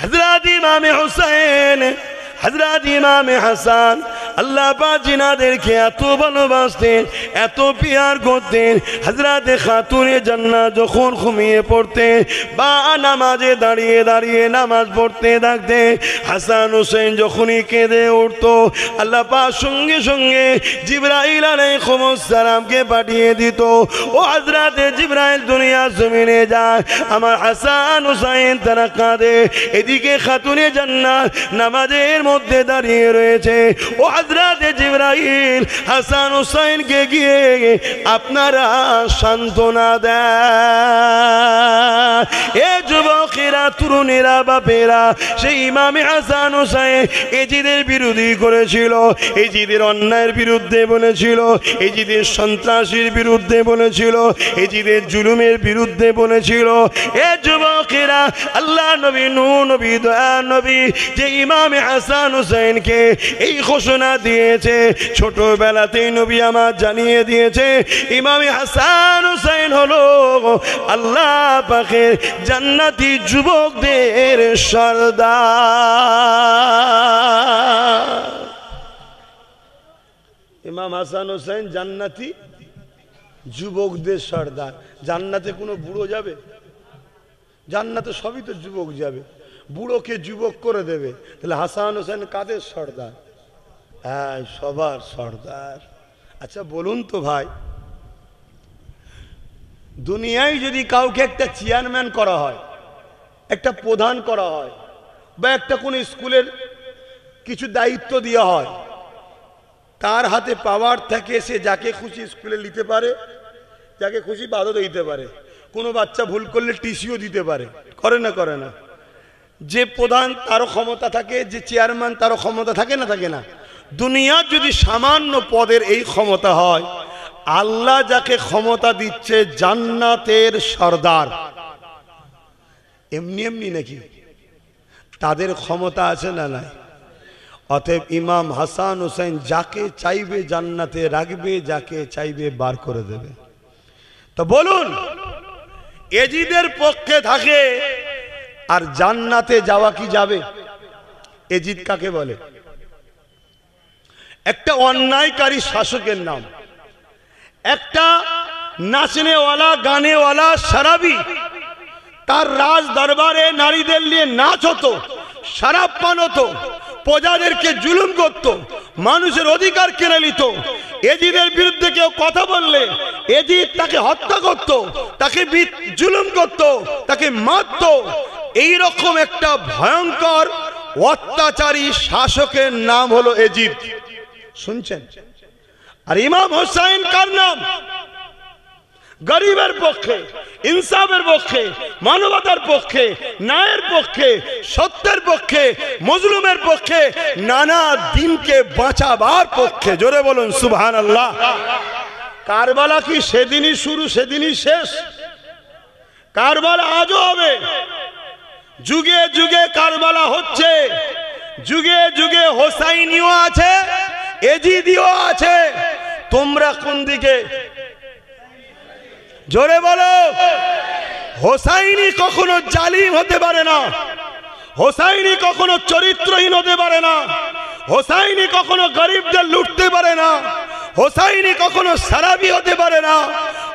হযরত ইমাম হুসাইন, হযরত ইমাম হাসান আল্লাহ পাক জিনাদেরকে এত ভালোবাসতেন, এত পিয়ার করতেন। হযরত খাতুনে জান্নাত যখন ঘুমিয়ে পড়তেন বা নামাজে দাঁড়িয়ে দাঁড়িয়ে নামাজ পড়তে থাকতেন, হাসান হোসেন যখনই কেঁদে উঠতো আল্লাহ পাক সঙ্গে সঙ্গে জিবরাইল আলাইহিস সালামকে পাঠিয়ে দিত। ও হযরত জিবরাইল দুনিয়া জমিনে যায়, আমার হাসান হোসেন তারা কাঁদে, এদিকে খাতুনে জান্নাত নামাজের মধ্যে দাঁড়িয়ে রয়েছে। ও হযরত জিবরাইল হাসান হোসেনকে গিয়ে আপনারা সান্ত্বনা দেন। এ যুবকেরা, তরুণেরা, বাপেরা, সেই ইমাম হাসান হোসেন এজিদের বিরোধী করেছিল, এজিদের অন্যায়ের বিরুদ্ধে বলেছিল, এজিদের সন্ত্রাসীর বিরুদ্ধে বলেছিল, এজিদের জুলুমের বিরুদ্ধে বলেছিল। এ যুবকেরা, আল্লাহ নবী, নূহ নবী, দয়া নবী যে ইমাম হাসান হোসেনকে এই ঘোষণা দিয়েছে, ছোটবেলাতেই নবী আমার জানিয়ে দিয়েছে ইমাম হাসান হোসেন হলো আল্লাহ পাকের জান্নাতি যুবকদের সর্দার। ইমাম হাসান হোসেন জান্নাতি যুবকদের সর্দার। জান্নাতে কোনো বুড়ো যাবে? জান্নাতে সবই তো যুবক যাবে, বুড়োকে যুবক করে দেবে, তাহলে হাসান হোসেন কাদের সর্দার? হ্যাঁ, সবার সর্দার। আচ্ছা বলুন তো ভাই, দুনিয়ায় যদি কাউকে একটা চেয়ারম্যান করা হয়, একটা প্রধান করা হয়, বা একটা কোন স্কুলের কিছু দায়িত্ব দেওয়া হয়, তার হাতে পাওয়ার থাকে, সে যাকে খুশি স্কুলে নিতে পারে, যাকে খুশি বাধা দিতে পারে, কোনো বাচ্চা ভুল করলে টিসিও দিতে পারে, করে না? করে না? যে প্রধান তারও ক্ষমতা থাকে, যে চেয়ারম্যান তারও ক্ষমতা থাকে না? থাকে না? দুনিয়ার যদি সামান্য পদের এই ক্ষমতা হয়, আল্লাহ যাকে ক্ষমতা দিচ্ছে জান্নাতের সর্দার, এমনি এমনি নাকি? তাদের ক্ষমতা আছে না নাই? অতএব ইমাম হাসান হোসেন যাকে চাইবে জান্নাতে রাখবে, যাকে চাইবে বার করে দেবে। তো বলুন, এজিদের পক্ষে থাকে আর জান্নাতে যাওয়া কি যাবে? এজিদ কাকে বলে? একটা অন্যায়কারী শাসকের নাম, একটা নাচনেওয়ালা, গানেওয়ালা, শরাবি। তার রাজ দরবারে নারীদের নিয়ে নাচ হতো, শরাব পান হতো, প্রজাদেরকে জুলুম করত, মানুষের অধিকার কেড়ে নিত। এজিদের বিরুদ্ধে কেউ কথা বললে এজিদ তাকে হত্যা করত, তাকে জুলুম করত, তাকে মারত। এইরকম একটা ভয়ঙ্কর অত্যাচারী শাসকের নাম হলো এজিদ। শুনছেন? আর ইমাম হুসাইন কার নাম? গরিবের পক্ষে, ইনসাফের পক্ষে, মানবতার পক্ষে, ন্যায়ের পক্ষে, সত্যের পক্ষে, মজলুমের পক্ষে, নানা দিনকে বাঁচাবার পক্ষে। জোরে বলুন সুবহানাল্লাহ। কারবালা কি সেদিনই শুরু সেদিনই শেষ? কারবালা আজও হবে, যুগে যুগে কারবালা হচ্ছে, যুগে যুগে হোসাইনিও আছে, এজিদিও আছে। তোমরা কোন দিকে? জোরে বলো। হোসাইনি কখনো জালিম হতে পারে না, হোসাইনি কখনো চরিত্রহীন হতে পারে না, হোসাইনি কখনো গরিবদের লুটতে পারে না, হোসাইনি কখনো শরাবি হতে পারে না,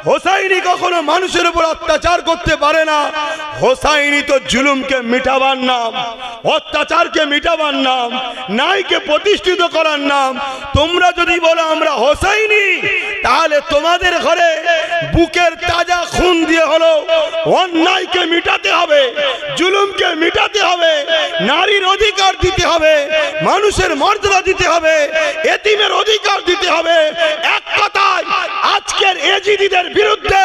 হোসাইনি কখনো মানুষের উপর অত্যাচার করতে পারে না। হোসাইনি তো জুলুমকে মিটাবার নাম, অত্যাচারকে মিটাবার নাম, ন্যায়কে প্রতিষ্ঠিত করার নাম। তোমরা যদি বলো আমরা হোসাইনি, তাহলে তোমাদের ঘরে বুকের তাজা খুন দিয়ে হলো অন্যায়কে মিটাতে হবে, জুলুমকে মিটাতে হবে, নারীর অধিকার দিতে হবে, মানুষের মর্যাদা দিতে হবে, এতিমের অধিকার দিতে হবে। এক কথায় আজকের এজিদিদের বিরুদ্ধে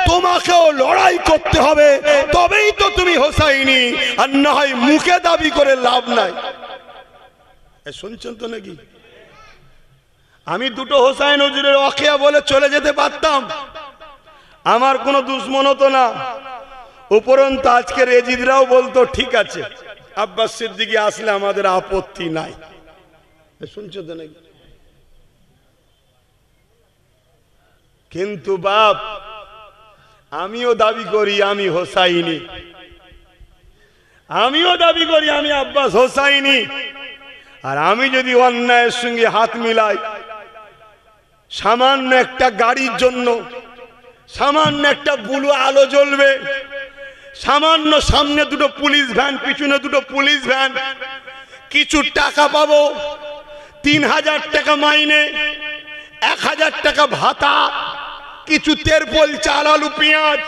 তোমাকেও লড়াই করতে হবে, তবেই তো তুমি হোসাইনি। আর না হয় মুখে দাবি করে লাভ নাই। শুনছেন তো নাকি? আমি দুটো হোসাইন হুজুরের ওয়াকিয়া বলে চলে যেতে পারতাম, আমার কোনো দুশ্মন হতো না। উপরন্তু আজকের এজিদরাও বলতো ঠিক আছে, আব্বাস সিদ্দিকী আসলে আমাদের আপত্তি নাই। শুনছো তো নাকি? কিন্তু বাপ, আমিও দাবি করি আমি হোসাইনি। আমিও দাবি করি আমি আব্বাস হোসাইনি। আর আমি যদি অন্যায়ের সঙ্গে হাত মিলাই, সামান্য একটা গাড়ির জন্য, সামান্য একটা বুলু আলো জ্বলবে, সামান্য সামনে দুটো পুলিশ ভ্যান, পিছনে দুটো পুলিশ ভ্যান, কিছু টাকা পাবো, 3000 টাকা মাইনে, 1000 টাকা ভাতা, কিছু তেরপল, চাল, আলু, পেঁয়াজ।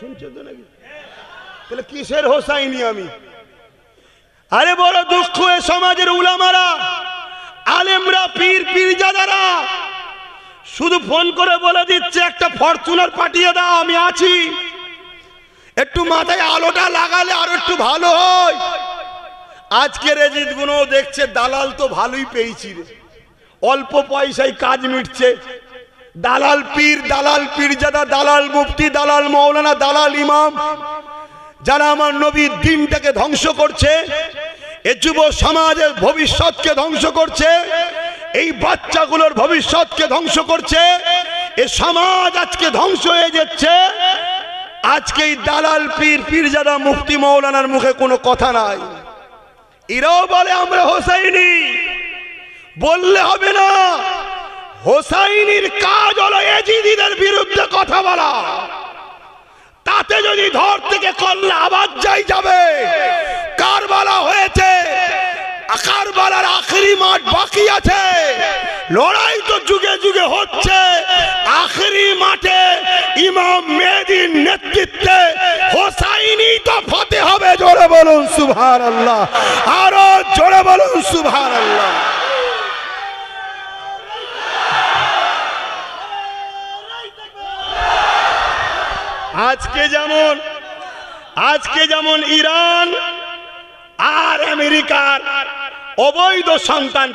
শুনছো তো নাকি? তাহলে কিসের হোসাইনি আমি? আরে বড় দুঃখ এ সমাজের উলামারা, আলেমরা, পীর পীরজাদারা শুধু ফোন করে বলে দিচ্ছে একটা ফরচুনার পাঠিয়ে দাও, আমি আছি। একটু মাথায় আলোটা লাগালে আর একটু ভালো হয়। আজকের এজিদ গুলো দেখছে দালাল তো ভালোই পেয়েছি রে, অল্প পয়সায় কাজ মিটছে। দালাল পীর, দালাল পীরজাদা, দালাল মুফতি, দালাল মৌলানা, দালাল ইমাম, যারা আমার নবীর দিনটাকে ধ্বংস করছে, এই যুব সমাজের ভবিষ্যৎকে ধ্বংস করছে, এই বাচ্চাগুলোর ভবিষ্যৎকে ধ্বংস করছে। এই সমাজ আজকে ধ্বংস হয়ে যাচ্ছে। আজকে এই দালাল পীর পীরজাদা মুফতি মৌলানার মুখে কোনো কথা নাই। এরাও বলে আমরা হোসাইনি, বললে হবে না। হোসাইনির কাজ হলো এজিদিদের বিরুদ্ধে কথা বলা। তাতে যদি ধর থেকে কল্লা আবাদ যাবে। কারবালা হয়েছে, কারবালার আখেরি মাঠ বাকি আছে। লড়াই তো যুগে যুগে হচ্ছে। আখেরি মাঠে ইমাম মেহেদীর নেতৃত্বে হোসাইনি তো ফতে হবে। জোরে বলুন সুবহানাল্লাহ, আরো জোরে বলুন সুবহানাল্লাহ। আজকে যেমন ইরান আর আমেরিকার অবৈধ সন্তান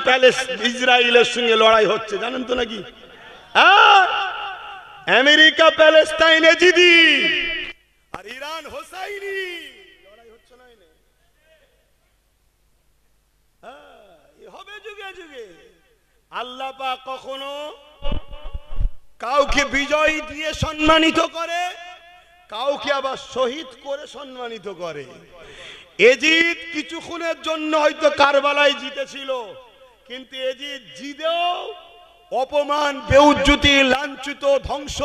ইসরায়েলের সঙ্গে লড়াই হচ্ছে, জানেন তো নাকি? আমেরিকা প্যালেস্টাইন এজিদি আর ইরান হোসাইনি লড়াই হচ্ছে না? হবে যুগে যুগে। আল্লাহ পাক কখনো কাউকে বিজয় দিয়ে সম্মানিত করে, কাউকে আবার শহীদ করে সম্মানিত করে। এজিদ কিছুক্ষণের জন্য হয়তো কারবালায় জিতেছিল, কিন্তু এজিদ জিতেও অপমান, বেউজ্জতি, লাঞ্ছিত, ধ্বংস।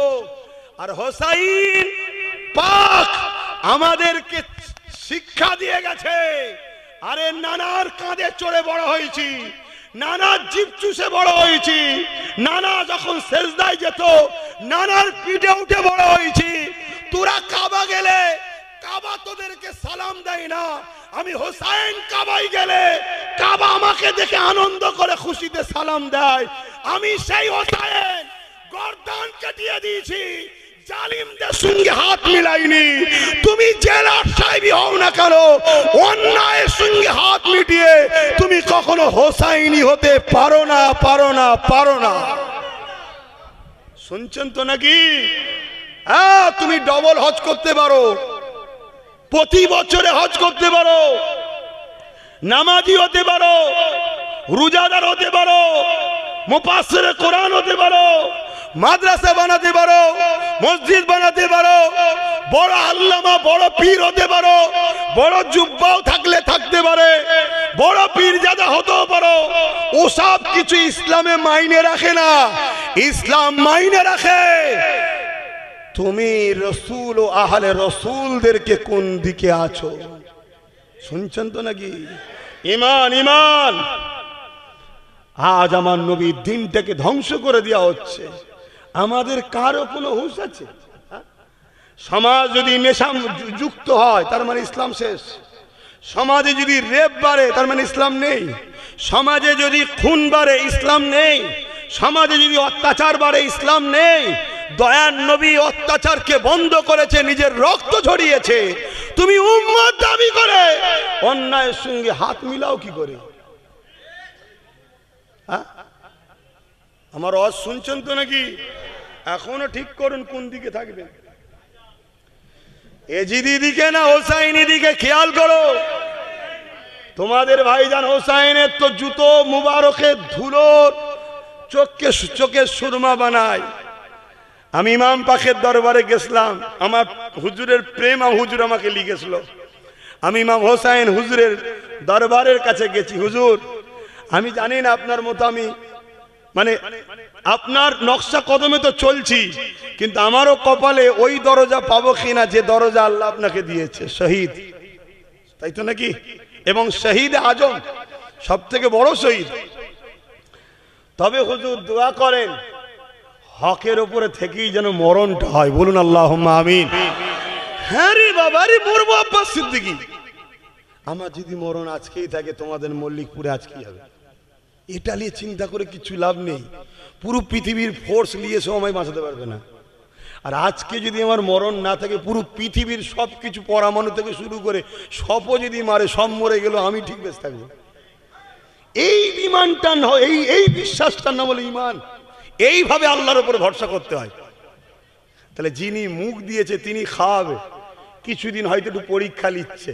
আর হোসাইন পাক আমাদেরকে শিক্ষা দিয়ে গেছে। আরে নানার কাঁধে চড়ে বড় হয়েছি, নানার জিভ চুষে বড় হয়েছি, নানা যখন সেজদায় যেত নানার পিঠে উঠে বড় হয়েছি। তোরা কাবা গেলে কাবা তোদেরকে সালাম দেয় না, আমি হোসাইন কাবাই গেলে কাবা আমাকে দেখে আনন্দ করে খুশিতে সালাম দেয়। আমি সেই হোসাইন গর্দান কাটিয়ে দিয়েছি, জালিমদের সঙ্গে হাত মিলাইনি। তুমি জেলার সাহেবই হও না কেন, অন্যায়ের সঙ্গে হাত মিটিয়ে তুমি কখনো হোসাইনি হতে পারো না, পারো না, পারো না। শুনছেন তো নাকি? হ্যাঁ, তুমি ডবল হজ করতে পারো, প্রতি বছরে হজ করতে পারো, নামাজি হতে পারো, রোজাদার হতে পারো, মুফাসসিরে কোরআন হতে পারো, মাদ্রাসা বানাতে পারো, মসজিদ বানাতে পারো, বড় আল্লামা, বড় পীর হতে পারো, বড় জুব্বাও থাকলে থাকতে পারে, বড় পীরজাদা হতেও পারো। ওসব কিছু ইসলামে মাইনে রাখে না। ইসলাম মাইনে রাখে তুমি রসুল ও আহলে রসুলদেরকে কোন দিকে আছো। শুনছেন তো নাকি? ঈমান, ঈমান। আজ আমার নবীর দিনটাকে ধ্বংস করে দেওয়া হচ্ছে। আমাদের কারো কোনো হুঁশ আছে? সমাজ যদি নেশা যুক্ত হয় তার মানে ইসলাম শেষ। সমাজে যদি রেপ বাড়ে তার মানে ইসলাম নেই। সমাজে যদি খুন বাড়ে ইসলাম নেই। সমাজে যদি অত্যাচার বাড়ে ইসলাম নেই। দয়ার নবী অত্যাচারকে বন্ধ করেছে, নিজের রক্ত ঝরিয়েছে। তুমি উম্মত দাবি করে অন্যায়ের সঙ্গে হাত মিলাও কি করে? আমার ওয়াজ শুনছেন তো নাকি? এখনো ঠিক করুন কোন দিকে থাকবেন, এজিদি দিকে না হোসাইনি দিকে? খেয়াল করো। তোমাদের ভাইজান হোসাইনের তো জুতো মুবারকের ধুলোর চোখে সুরমা বানায়। আমি ইমাম পাকের দরবারে গেছিলাম, আমার হুজুরের প্রেম হুজুর আমাকে লিখেছিল। আমি ইমাম হোসেন হুজুরের দরবারের কাছে গেছি, হুজুর আমি জানি না আপনার মতো আমি মানে আপনার নকশা কদমে তো চলছি, কিন্তু আমারও কপালে ওই দরজা পাবো কিনা যে দরজা আল্লাহ আপনাকে দিয়েছে, শহীদ, তাই তো নাকি? এবং শহীদ আজম সব থেকে বড় শহীদ। তবে হুজুর দোয়া করেন হকের উপরে থেকেই যেন মরণটা হয়, বলুন আল্লাহুম্মা আমিন। হ্যাঁ রে বাবা রে, মরবো আব্বাস সিদ্দিকী, আমার যদি মরণ আজকেই থাকে তোমাদের মল্লিকপুরে আজ কি হবে? এটা নিয়ে চিন্তা করে কিছু লাভ নেই, পুরো পৃথিবীর ফোর্স নিয়ে সময় বাঁচাতে পারবে না। আর আজকে যদি আমার মরণ না থাকে, পুরো পৃথিবীর সব কিছু পরমাণু থেকে শুরু করে সপও যদি মারে, সব মরে গেল, আমি ঠিক বেশ থাকবো। এই ইমানটা নয়, এই বিশ্বাসটা না বলে ইমান, এইভাবে আল্লাহর উপর ভরসা করতে হয়। তাহলে যিনি মুখ দিয়েছে তিনি খাওয়াবে, কিছুদিন হয়তো একটু পরীক্ষা নিচ্ছে।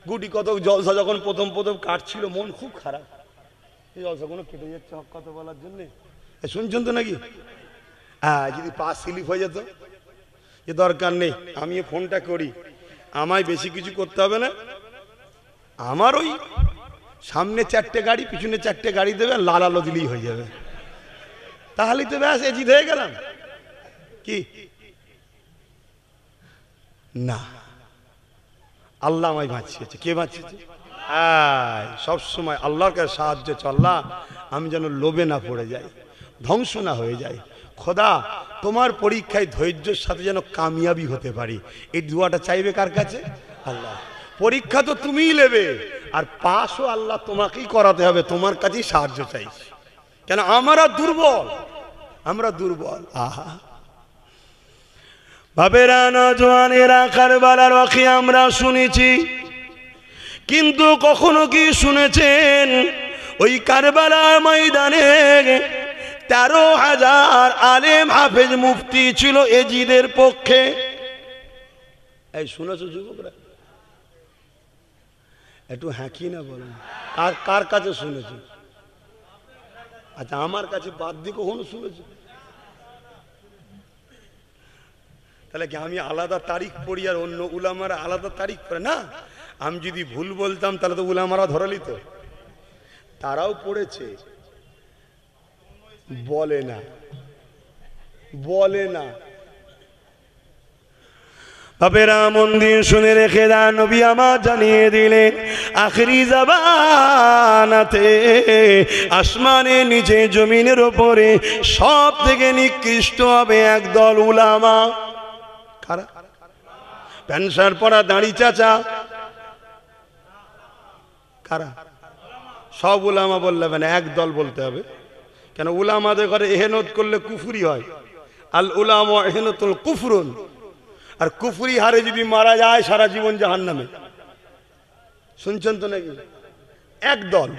গুটি কত জলসা যখন প্রথম প্রথম কাটছিল, মন খুব খারাপ, এই জলসাগুলো কেটে যাচ্ছে হক কথা বলার জন্য, শুনছেন তো নাকি? হ্যাঁ, যদি পাস স্লিপ হয়ে যেত, যে দরকার নেই, আমি ফোনটা করি, আমায় বেশি কিছু করতে হবে না, আমার ওই সামনে 4টে গাড়ি পিছনে 4টে গাড়ি দেবে, লাল আলো দিলেই হয়ে যাবে, তাহলেই তো ব্যাস এজিদ হয়ে গেলাম। কি না, আল্লাহ আমায় বাঁচিয়েছে। কে বাঁচিয়েছে? সব সময় আল্লাহর কাছে সাহায্য চাও, আল্লাহ আমি যেন লোভে না পড়ে যাই, ধ্বংস না হয়ে যায়। খোদা তোমার পরীক্ষায় ধৈর্যের সাথে যেন কামিয়াবি হতে পারি, এই দোয়াটা চাইবে কার কাছে? আল্লাহ। পরীক্ষা তো তুমিই নেবে, আর পাশও আল্লাহ তোমাকেই করাতে হবে, তোমার কাছেই সাহায্য চাইছি। কেন? আমরা দুর্বল, আমরা দুর্বল। আহা বাবেরা, নজওয়ানেরা, কারবালার ওয়াকি আমরা শুনেছি, কিন্তু কখনো কি শুনেছেন ওই কারবালার ময়দানে 13,000 আলেম হাফেজ মুফতি ছিল এজিদের পক্ষে? এই শুনেছো যুবকরা? একটু হ্যাঁ কি না বলেন, কার কাছে শুনেছো? আচ্ছা, আমার কাছে বাদ দিয়ে কখনো শুনেছো? তাহলে কি আমি আলাদা তারিখ পড়ি আর অন্য উলামারা আলাদা তারিখ পড়ে? না, আমি যদি ভুল বলতাম তাহলে তো উলামারা ধরে নিত। তারাও পড়েছে, বলে না, বলে না। বাপেরা মন দিয়ে শুনে রেখে দেন, নবী আমার জানিয়ে দিলেন আখেরি জামানাতে আসমানের নিচে জমিনের উপরে সব থেকে নিকৃষ্ট হবে একদল উলামা। কারা? প্যান্ট পরা দাড়ি চাচা। কারা? সব উলামা বললে হবে না, একদল বলতে হবে। কেন? উলামাদের ঘরে এহেনত করলে কুফরি হয়, আল উলামা এহেনতুল কুফরুন, আর কুফরি হারে যদি মারা যায় সারা জীবন জাহান্নামে। শুনছেন তো নাকি? একদল।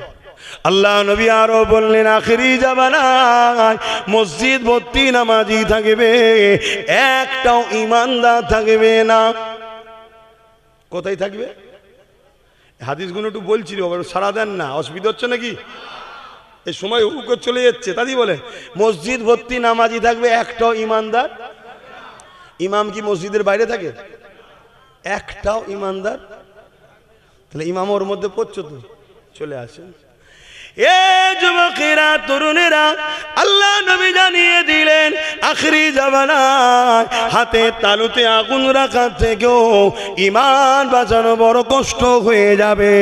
আল্লাহ নবী আরো বললেন আখেরি জামানায় মসজিদ ভর্তি নামাজি থাকবে, একটাও ইমানদার থাকবে না। কোথায় থাকবে? হাদিসগুলো একটু বলছি, সারা দেন না, অসুবিধা হচ্ছে নাকি? এই সময় হুক চলে যাচ্ছে, তাই বলে মসজিদ ভর্তি নামাজি থাকবে, একটাও ইমানদার। ইমাম কি মসজিদের বাইরে থাকে? একটাও ইমানদার। তাহলে ইমাম ওর মধ্যে পড়ছো তো, চলে আসেন। এ যুবকেরা, তরুণেরা, আল্লাহ নবী জানিয়ে দিলেন আখেরি জামানায় হাতে তালুতে আগুন রাখার থেকেও ঈমান বাঁচানো বড় কষ্ট হয়ে যাবে।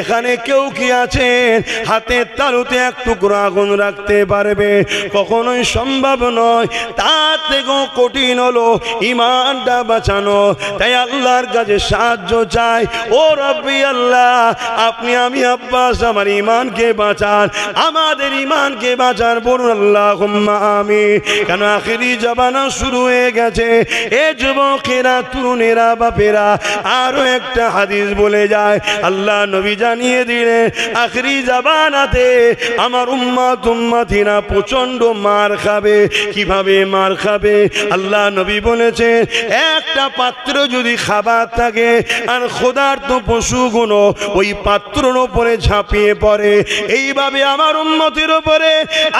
এখানে কেউ কি আছেন হাতের তালুতে এক টুকরো আগুন রাখতে পারবে? কখনোই সম্ভব নয়। তার থেকেও কঠিন হলো ঈমানটা বাঁচানো। তাই আল্লাহর কাছে সাহায্য চাই। ও রব্বি আল্লাহ, আপনি আমি আব্বাস আমার ঈমানকে বাঁচান, আমাদের ঈমানকে বাঁচান, বলুন আল্লাহুম্মা আমিন। কেন? আখেরি জামানা শুরু হয়ে গেছে। এ যুবকেরা, তরুণেরা, বাপেরা, আরো একটা হাদিস বলে যায়, আল্লাহ নবী জানিয়ে দিলেন আখেরি জামানাতে আমার উম্মতিরা প্রচন্ড মার খাবে। কিভাবে মার খাবে? আল্লাহ নবী বলেছেন একটা পাত্র যদি খাবার থাকে আর ক্ষুধার্ত পশুগুলো ওই পাত্রের উপরে ঝাঁপিয়ে পড়ে, এইভাবে আমার উম্মতের উপরে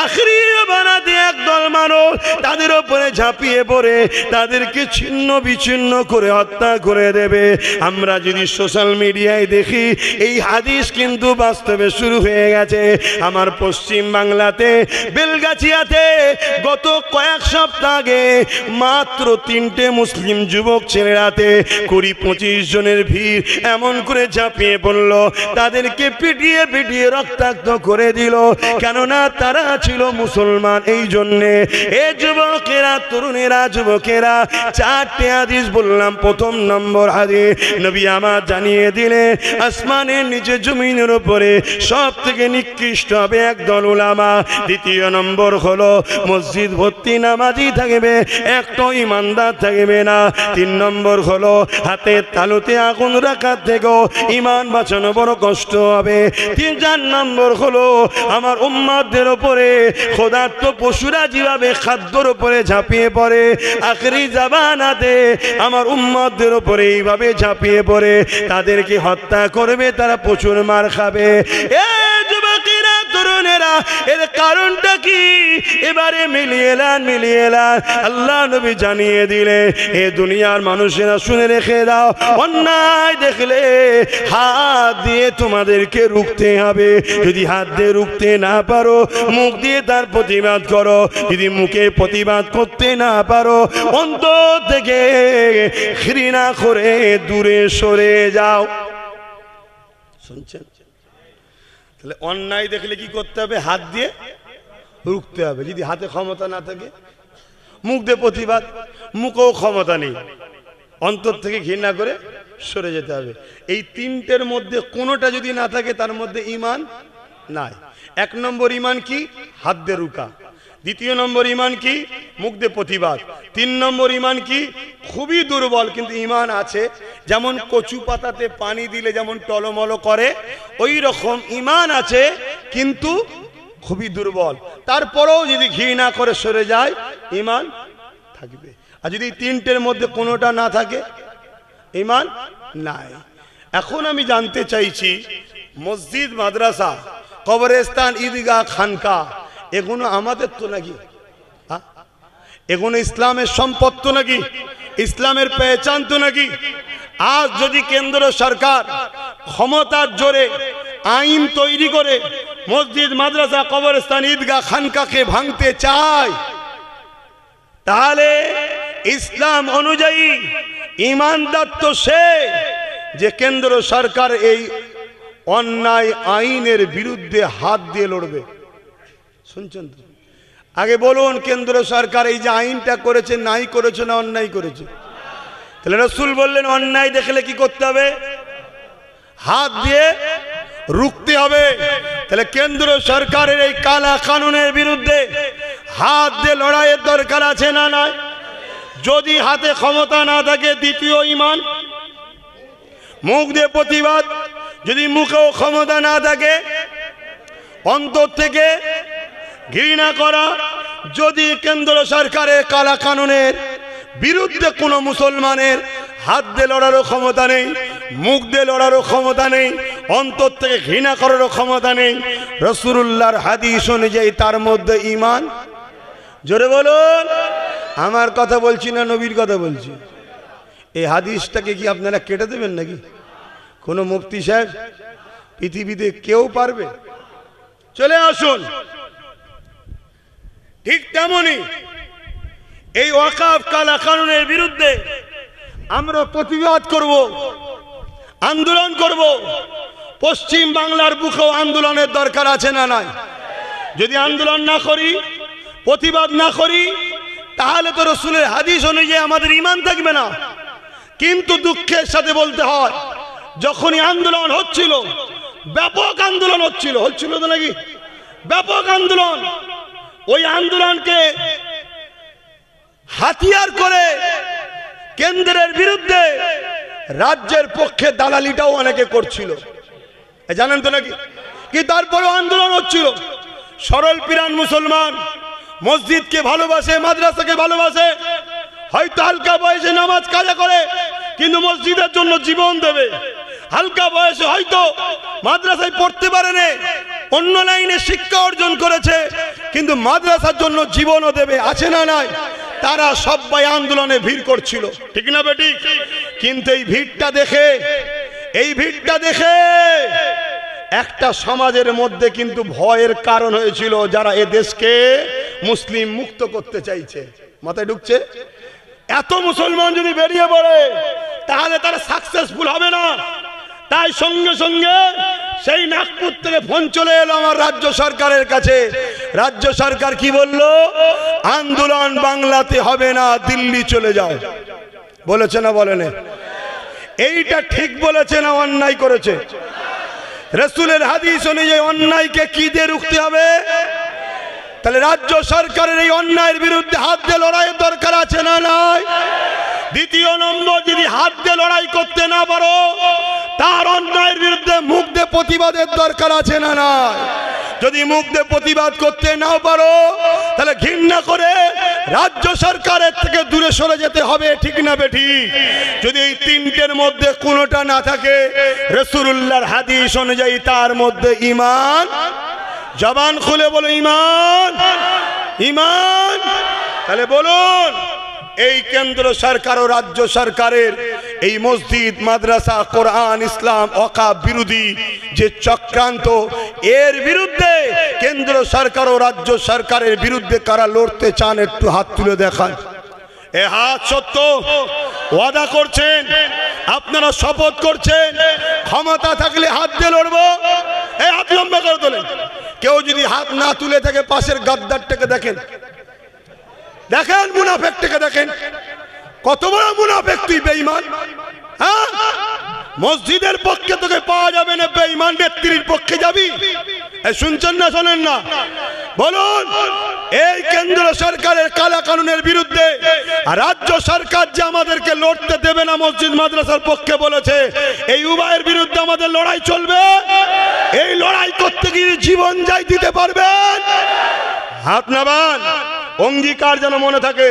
আখেরি জামানাতে একদল মানুষ তাদের উপরে ঝাঁপিয়ে পড়ে তাদেরকে ছিন্ন বিচ্ছিন্ন করে হত্যা করে দেবে। আমরা যদি সোশ্যাল মিডিয়ায় দেখি এই হাদিস কিন্তু বাস্তবে শুরু হয়ে গেছে। আমার পশ্চিম বাংলাতে বেলগাছিয়াতে গত কয়েক সপ্তাহ আগে মাত্র 3টে মুসলিম যুবক ছেলেরাতে 20-25 জনের ভিড় এমন করে ঝাঁপিয়ে পড়ল, তাদেরকে পিটিয়ে পিটিয়ে রক্তাক্ত করে দিল, কেননা তারা ছিল মুসলমান। এই জন্যে এ যুবকেরা, তরুণেরা, যুবকেরা 4টে হাদিস বললাম। প্রথম নম্বর হাদিস নবী আমার জানিয়ে দিলে আসমানের নিচে জমিনের উপরে সব থেকে নিকৃষ্ট হবে একদল উলামা। দ্বিতীয় নম্বর হলো মসজিদ ভর্তি নামাজি থাকবে, একটা ইমানদার থাকবে না। 3 নম্বর হলো হাতের তালুতে আগুন রাখার থেকেও ইমান বাঁচানো বড় কষ্ট হবে। 4 নম্বর হলো আমার উম্মতদের উপরে ক্ষুধার্ত পশুরা যেভাবে খাদ্যর উপরে ঝাঁপিয়ে পড়ে, আখরি জামানাতে আমার উম্মতদের উপরে এইভাবে ঝাঁপিয়ে পড়ে তাদেরকে হত্যা করবে, তারা প্রচুর মার খাবে। এ যুবকেরা, তরুণেরা, এর কারণটা কি? এবারে মিলিয়ে এলান আল্লাহ নবী জানিয়ে দিলে এ দুনিয়ার মানুষেরা শুনে রেখে দাও, অন্যায় দেখলে হাত দিয়ে তোমাদেরকে রুখতে হবে। যদি হাত দিয়ে রুখতে না পারো, মুখ দিয়ে তার প্রতিবাদ করো। যদি মুখে প্রতিবাদ করতে না পারো, অন্তর থেকে ঘৃণা করে দূরে সরে যাও। শুনছেন? তাহলে অন্যায় দেখলে কি করতে হবে? হাত দিয়ে রুখতে হবে। যদি হাতে ক্ষমতা না থাকে, মুখ দিয়ে প্রতিবাদ, মুখেও ক্ষমতা নেই, অন্তর থেকে ঘৃণা করে সরে যেতে হবে। এই 3টের মধ্যে কোনোটা যদি না থাকে, তার মধ্যে ঈমান নাই। 1 নম্বর ঈমান কি? হাত দিয়ে রুকা। 2 নম্বর ঈমান কি? মুখ দিয়ে প্রতিবাদ। 3 নম্বর ঈমান কি? খুবই দুর্বল কিন্তু ঈমান আছে। যেমন কচু পাতাতে পানি দিলে যেমন টলমল করে, ওই রকম ঈমান আছে কিন্তু খুবই দুর্বল। তারপরেও যদি ঘৃণা করে সরে যায়, ঈমান থাকবে। আর যদি 3টের মধ্যে কোনোটা না থাকে, ঈমান নাই। এখন আমি জানতে চাইছি, মসজিদ, মাদ্রাসা, কবরস্থান, ঈদগাহ, খানকা এগুলো আমাদের তো নাকি? এগুলো ইসলামের সম্পদ তো নাকি? ইসলামের পেহচান তো নাকি? আজ যদি কেন্দ্র সরকার ক্ষমতার জোরে আইন তৈরি করে মসজিদ, মাদ্রাসা, কবরস্থান, ঈদগাহ, খানকাকে ভাঙতে চায়, তাহলে ইসলাম অনুযায়ী ঈমানদার তো সে যে কেন্দ্র সরকার এই অন্যায় আইনের বিরুদ্ধে হাত দিয়ে লড়বে। শুনছেন তো? আগে বলুন, কেন্দ্র সরকার এই যে আইনটা করেছে, নাই করেছে না অন্যায় করেছে? তাহলে রাসূল বললেন অন্যায় দেখলে কি করতে হবে? হাত দিয়ে রুখতে হবে। তাহলে কেন্দ্র সরকারের এই কালা কানুনের বিরুদ্ধে হাত দিয়ে লড়াইয়ের দরকার আছে না নাই? যদি হাতে ক্ষমতা না থাকে, দ্বিতীয় ঈমান মুখ দিয়ে প্রতিবাদ। যদি মুখেও ক্ষমতা না থাকে, অন্তর থেকে ঘৃণা করা। যদি কেন্দ্র সরকারের কালা কানুনের বিরুদ্ধে কোনো মুসলমানের হাত দিয়ে লড়ারও ক্ষমতা নেই, মুখ দিয়ে লড়ারও ক্ষমতা নেই, অন্তর থেকে ঘৃণা করারও ক্ষমতা নেই, রাসূলুল্লাহর হাদিস অনুযায়ী তার মধ্যে ঈমান। জোরে বলুন। আমার কথা বলছি না, নবীর কথা বলছি। এই হাদিসটাকে কি আপনারা কেটে দেবেন নাকি? কোনো মুফতি সাহেব পৃথিবীতে কেউ পারবে? চলে আসুন। ঠিক তেমনি এই ওয়াকফ কালা কানুনের বিরুদ্ধে আমরা প্রতিবাদ করব, আন্দোলন করব। পশ্চিম বাংলার বুকেও আন্দোলনের দরকার আছে না নাই? যদি আন্দোলন না করি, প্রতিবাদ না করি, তাহলে তো রাসূলের হাদিস অনুযায়ী আমাদের ঈমান থাকবে না। কিন্তু দুঃখের সাথে বলতে হয়, যখনই আন্দোলন হচ্ছিল, ব্যাপক আন্দোলন হচ্ছিল তো নাকি? ব্যাপক আন্দোলন, ওই আন্দোলনকে হাতিয়ার করে কেন্দ্রের বিরুদ্ধে রাজ্যের পক্ষে দালালিটাও অনেকে করছিল, জানেন তো নাকি? কি তারপরেও আন্দোলন হচ্ছিল। সরল পিরান মুসলমান মসজিদকে ভালোবাসে, মাদ্রাসাকে ভালোবাসে, হয়তো হালকা বয়সে নামাজ কাজা করে কিন্তু মসজিদের জন্য জীবন দেবে। হালকা বয়সে হয়তো মাদ্রাসায় পড়তে পারেনি, অন্য লাইনে শিক্ষা অর্জন করেছে, কিন্তু মাদ্রাসার জন্য জীবনও দেবে, আছে না নাই? তারা সবাই আন্দোলনে ভিড় করছিল, ঠিক না বেটি? কিন্তু এই ভিড়টা দেখে একটা সমাজের মধ্যে কিন্তু ভয়ের কারণ হয়েছিল, যারা এ দেশকে মুসলিম মুক্ত করতে চাইছে। মাথায় ঢুকছে? এত মুসলমান যদি বেরিয়ে পড়ে তাহলে তারা সাকসেসফুল হবে না। তাই সঙ্গে সঙ্গে সেই নাগপুর থেকে ফোন চলে এলো আমার রাজ্য সরকারের কাছে। রাজ্য সরকার কি বলল? আন্দোলন বাংলাতে হবে না, দিল্লি চলে যাও। বলেছে না বলেনি? এইটা ঠিক বলেছে না অন্যায় করেছে? রাসূলের হাদিস অনুযায়ী অন্যায়কে কি দিয়ে রুখতে হবে? তাহলে রাজ্য সরকারের এই অন্যায়ের বিরুদ্ধে হাত দিয়ে লড়াইয়ের দরকার আছে না নাই? দ্বিতীয় নম্বর, যদি হাত দিয়ে লড়াই করতে না পারো তার অন্যায়ের বিরুদ্ধে মুখ দিয়ে প্রতিবাদের দরকার আছে না নাই? যদি মুখ দিয়ে প্রতিবাদ করতে না পারো তাহলে ঘৃণা করে রাজ্য সরকারের থেকে দূরে সরে যেতে হবে, ঠিক না বেঠি? যদি এই তিনটের মধ্যে কোনোটা না থাকে, রাসূলুল্লাহর হাদিস অনুযায়ী তার মধ্যে ঈমান, জবান খুলে বলো ঈমান, ঈমান। তাহলে বলুন, এই কেন্দ্র সরকার ও রাজ্য সরকারের এই মসজিদ, মাদ্রাসা, কোরআন, ইসলাম, ওয়াকফ বিরোধী যে চক্রান্ত, এর বিরুদ্ধে কেন্দ্র সরকার ও রাজ্য সরকারের বিরুদ্ধে কারা লড়তে চান একটু হাত তুলে দেখান। এ হাত সত্য ওয়াদা করছেন, আপনারা শপথ করছেন ক্ষমতা থাকলে হাত দিয়ে লড়বো? এই হাত লম্বা করে তোলেন। কেউ যদি হাত না তুলে থাকে পাশের গাদ্দারটাকে দেখেন, দেখেন মুনাফেকটাকে দেখেন, কত বড় মুনাফেক তুই, বেঈমান। হ্যাঁ, মসজিদের পক্ষে তোকে পাওয়া যাবে না, বেঈমান নেত্রীর পক্ষে যাবি? শুনছেন না শোনেন না? বলুন, এই কেন্দ্র সরকারের কালা কানুনের বিরুদ্ধে রাজ্য সরকার যে আমাদেরকে লড়তে দেবে না মসজিদ মাদ্রাসার পক্ষে বলেছে, এই উভয়ের বিরুদ্ধে আমাদের লড়াই চলবে। এই লড়াই করতে গিয়ে জীবন যাই দিতে পারবেন? হাত নামান, অঙ্গীকার যেন মনে থাকে।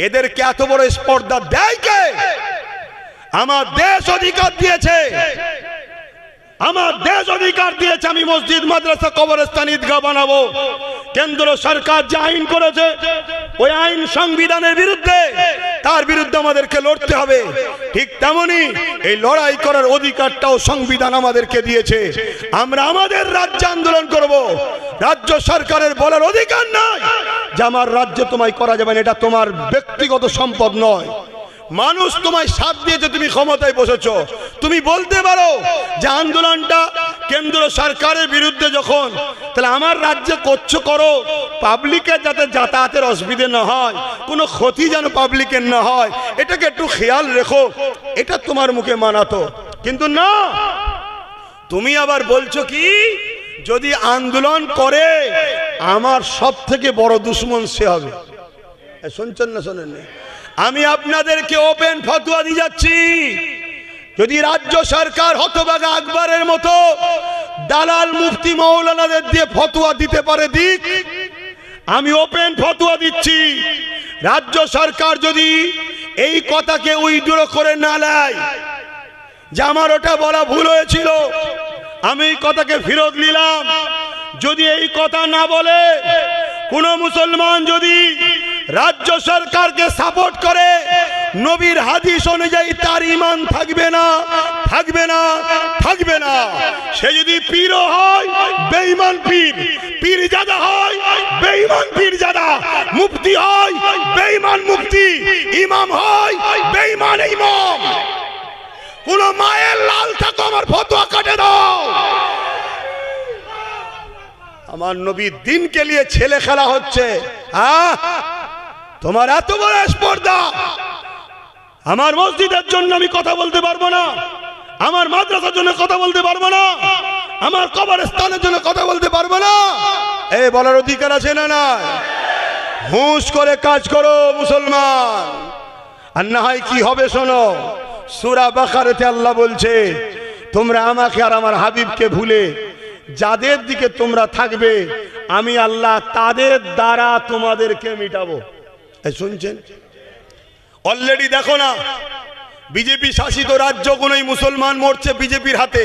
এদেরকে এত বড় স্পর্ধা দেয় কে? আমার দেশ অধিকার দিয়েছে, আমার দেশ অধিকার দিয়েছে আমি মসজিদ, মাদ্রাসা, কবরস্থান, ঈদগাহ বানাবো। কেন্দ্র সরকার যে আইন করেছে ওই আইন সংবিধানের বিরুদ্ধে, তার বিরুদ্ধে আমাদেরকে লড়তে হবে। ঠিক তেমনি এই লড়াই করার অধিকারটাও সংবিধান আমাদেরকে দিয়েছে। আমরা আমাদের রাজ্যে আন্দোলন করব, রাজ্য সরকারের বলার অধিকার নাই যে আমার রাজ্যে তোমায় করা যাবে না, এটা তোমার ব্যক্তিগত সম্পদ নয়। মানুষ তোমায় সাথ দিয়েছে, তুমি ক্ষমতায় বসেছো, তুমি বলতে পারো যে আন্দোলনটা কেন্দ্র সরকারের বিরুদ্ধে যখন, তাহলে আমার রাজ্যে করছো করো, পাবলিকের যাতে যাতায়াতের অসুবিধে না হয়, কোনো ক্ষতি যেন পাবলিকের না হয়, এটাকে একটু খেয়াল রেখো, এটা তোমার মুখে মানাতো। কিন্তু না, তুমি আবার বলছো কি, যদি আন্দোলন করে আমার সব থেকে বড় দুশ্মন সে হবে। শুনছেন না শোনেন? আমি আপনাদেরকে ওপেন ফতোয়া দিয়ে যাচ্ছি, যদি রাজ্য সরকার হতভাগা আকবরের মতো দালাল মুফতি মৌলানাদের দিয়ে ফতোয়া দিতে পারে দিক, আমি ওপেন ফতোয়া দিচ্ছি, রাজ্য সরকার যদি এই কথাকে উইথড্র করে না নেয় যে আমার ওটা বলা ভুল হয়েছিল, আমি এই কথাকে ফেরত নিলাম, যদি এই কথা না বলে কোন মুসলমান যদি রাজ্য সরকারকে সাপোর্ট করে, নবীর হাদিস অনুযায়ী তার ঈমান থাকবে না, থাকবে না, থাকবে না। সে যদি পীর হয় বেঈমান পীর, পীরজাদা হয় বেঈমান পীরজাদা, মুফতি হয় বেঈমান মুফতি, ইমাম হয় বেঈমান ইমাম। কোন মায়ের লাল থাকো আমার ফতোয়া কাটে দাও। আমার নবীর দিনকে নিয়ে ছেলে খেলা হচ্ছে। হ্যাঁ, তোমার এত বড় স্পর্ধা, আমার মসজিদের জন্য আমি কথা বলতে পারবো না, আমার মাদ্রাসার জন্য কথা বলতে পারবো না, আমার কবরস্থানের জন্য কথা বলতে পারবো না, এই বলার অধিকার আছে না? না, হুঁশ করে কাজ করো মুসলমান, আর না হয় কি হবে শোনো। সূরা বাকারাতে আল্লাহ বলছে, তোমরা আমাকে আর আমার হাবিবকে ভুলে যাদের দিকে তোমরা থাকবে আমি আল্লাহ তাদের দ্বারা তোমাদেরকে মিটাবো। শুনছেন? অলরেডি দেখো না, বিজেপি শাসিত রাজ্যগুলোই মুসলমান মরছে বিজেপির হাতে,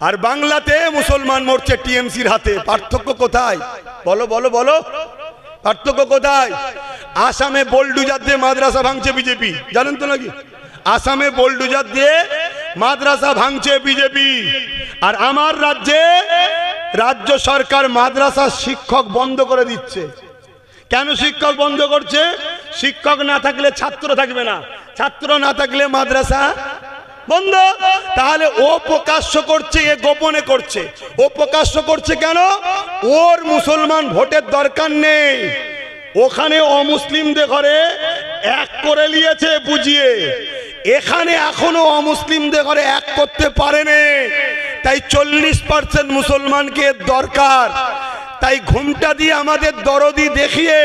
আর বাংলাতে মুসলমান মরছে টিএমসির হাতে। পার্থক্য কোথায়? বলো বলো বলো, পার্থক্য কোথায়? আসামে বোলডুজার দিয়ে মাদ্রাসা ভাঙছে বিজেপি, জানেন তো নাকি? আসামে বোলডুজার দিয়ে মাদ্রাসা ভাঙছে বিজেপি। আর আমার রাজ্যে রাজ্য সরকার মাদ্রাসা শিক্ষক বন্ধ করে দিচ্ছে। কেন শিক্ষক বন্ধ করছে? শিক্ষক না থাকলে ছাত্র থাকবে না, ছাত্র না থাকলে মাদ্রাসা বন্ধ। তাহলে ও প্রকাশ্য করছে, এ গোপনে করছে। ও প্রকাশ্য করছে কেন? ওর মুসলমান ভোটের দরকার নেই। ওখানে অমুসলিমদের ঘরে এক করে নিয়েছে বুঝিয়ে, এখানে এখনো অমুসলিমদের ঘরে এক করতে পারেনি। তাই 40% মুসলমানকে দরকার। তাই ঘুমটা দিয়ে আমাদের দরদি দেখিয়ে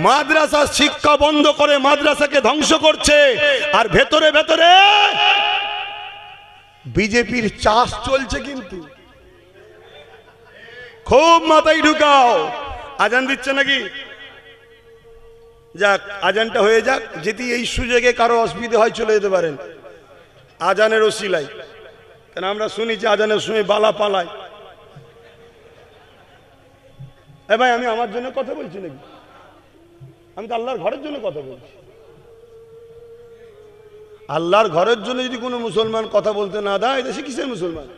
মাদ্রাসা শিক্ষা বন্ধ করে মাদ্রাসাকে ধ্বংস করছে। আর ভেতরে ভেতরে বিজেপির চাষ চলছে। কিন্তু খুব মাথায় ঢুকাও। আজান দিচ্ছে নাকি? যাক, আজানটা হয়ে যাক। যদি এই সুযোগে কারো অসুবিধা হয় চলে যেতে পারেন আজানের ওসিলায়। কেন আমরা শুনি যে আজানের সময় বালা পালায়। এ ভাই, আমি আমার জন্য কথা বলছি নাকি? আমি তো আল্লাহর ঘরের জন্য কথা বলছি। আল্লাহর ঘরের জন্য যদি কোনো মুসলমান কথা বলতে না দেয়, দেশে কিসের মুসলমান?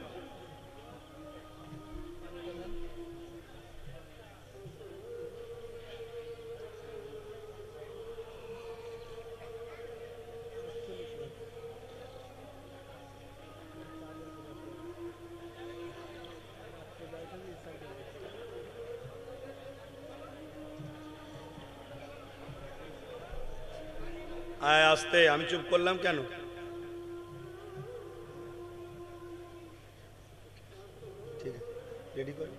আয় আসতে, আমি চুপ করলাম কেন? ঠিক আছে, রেডি করে।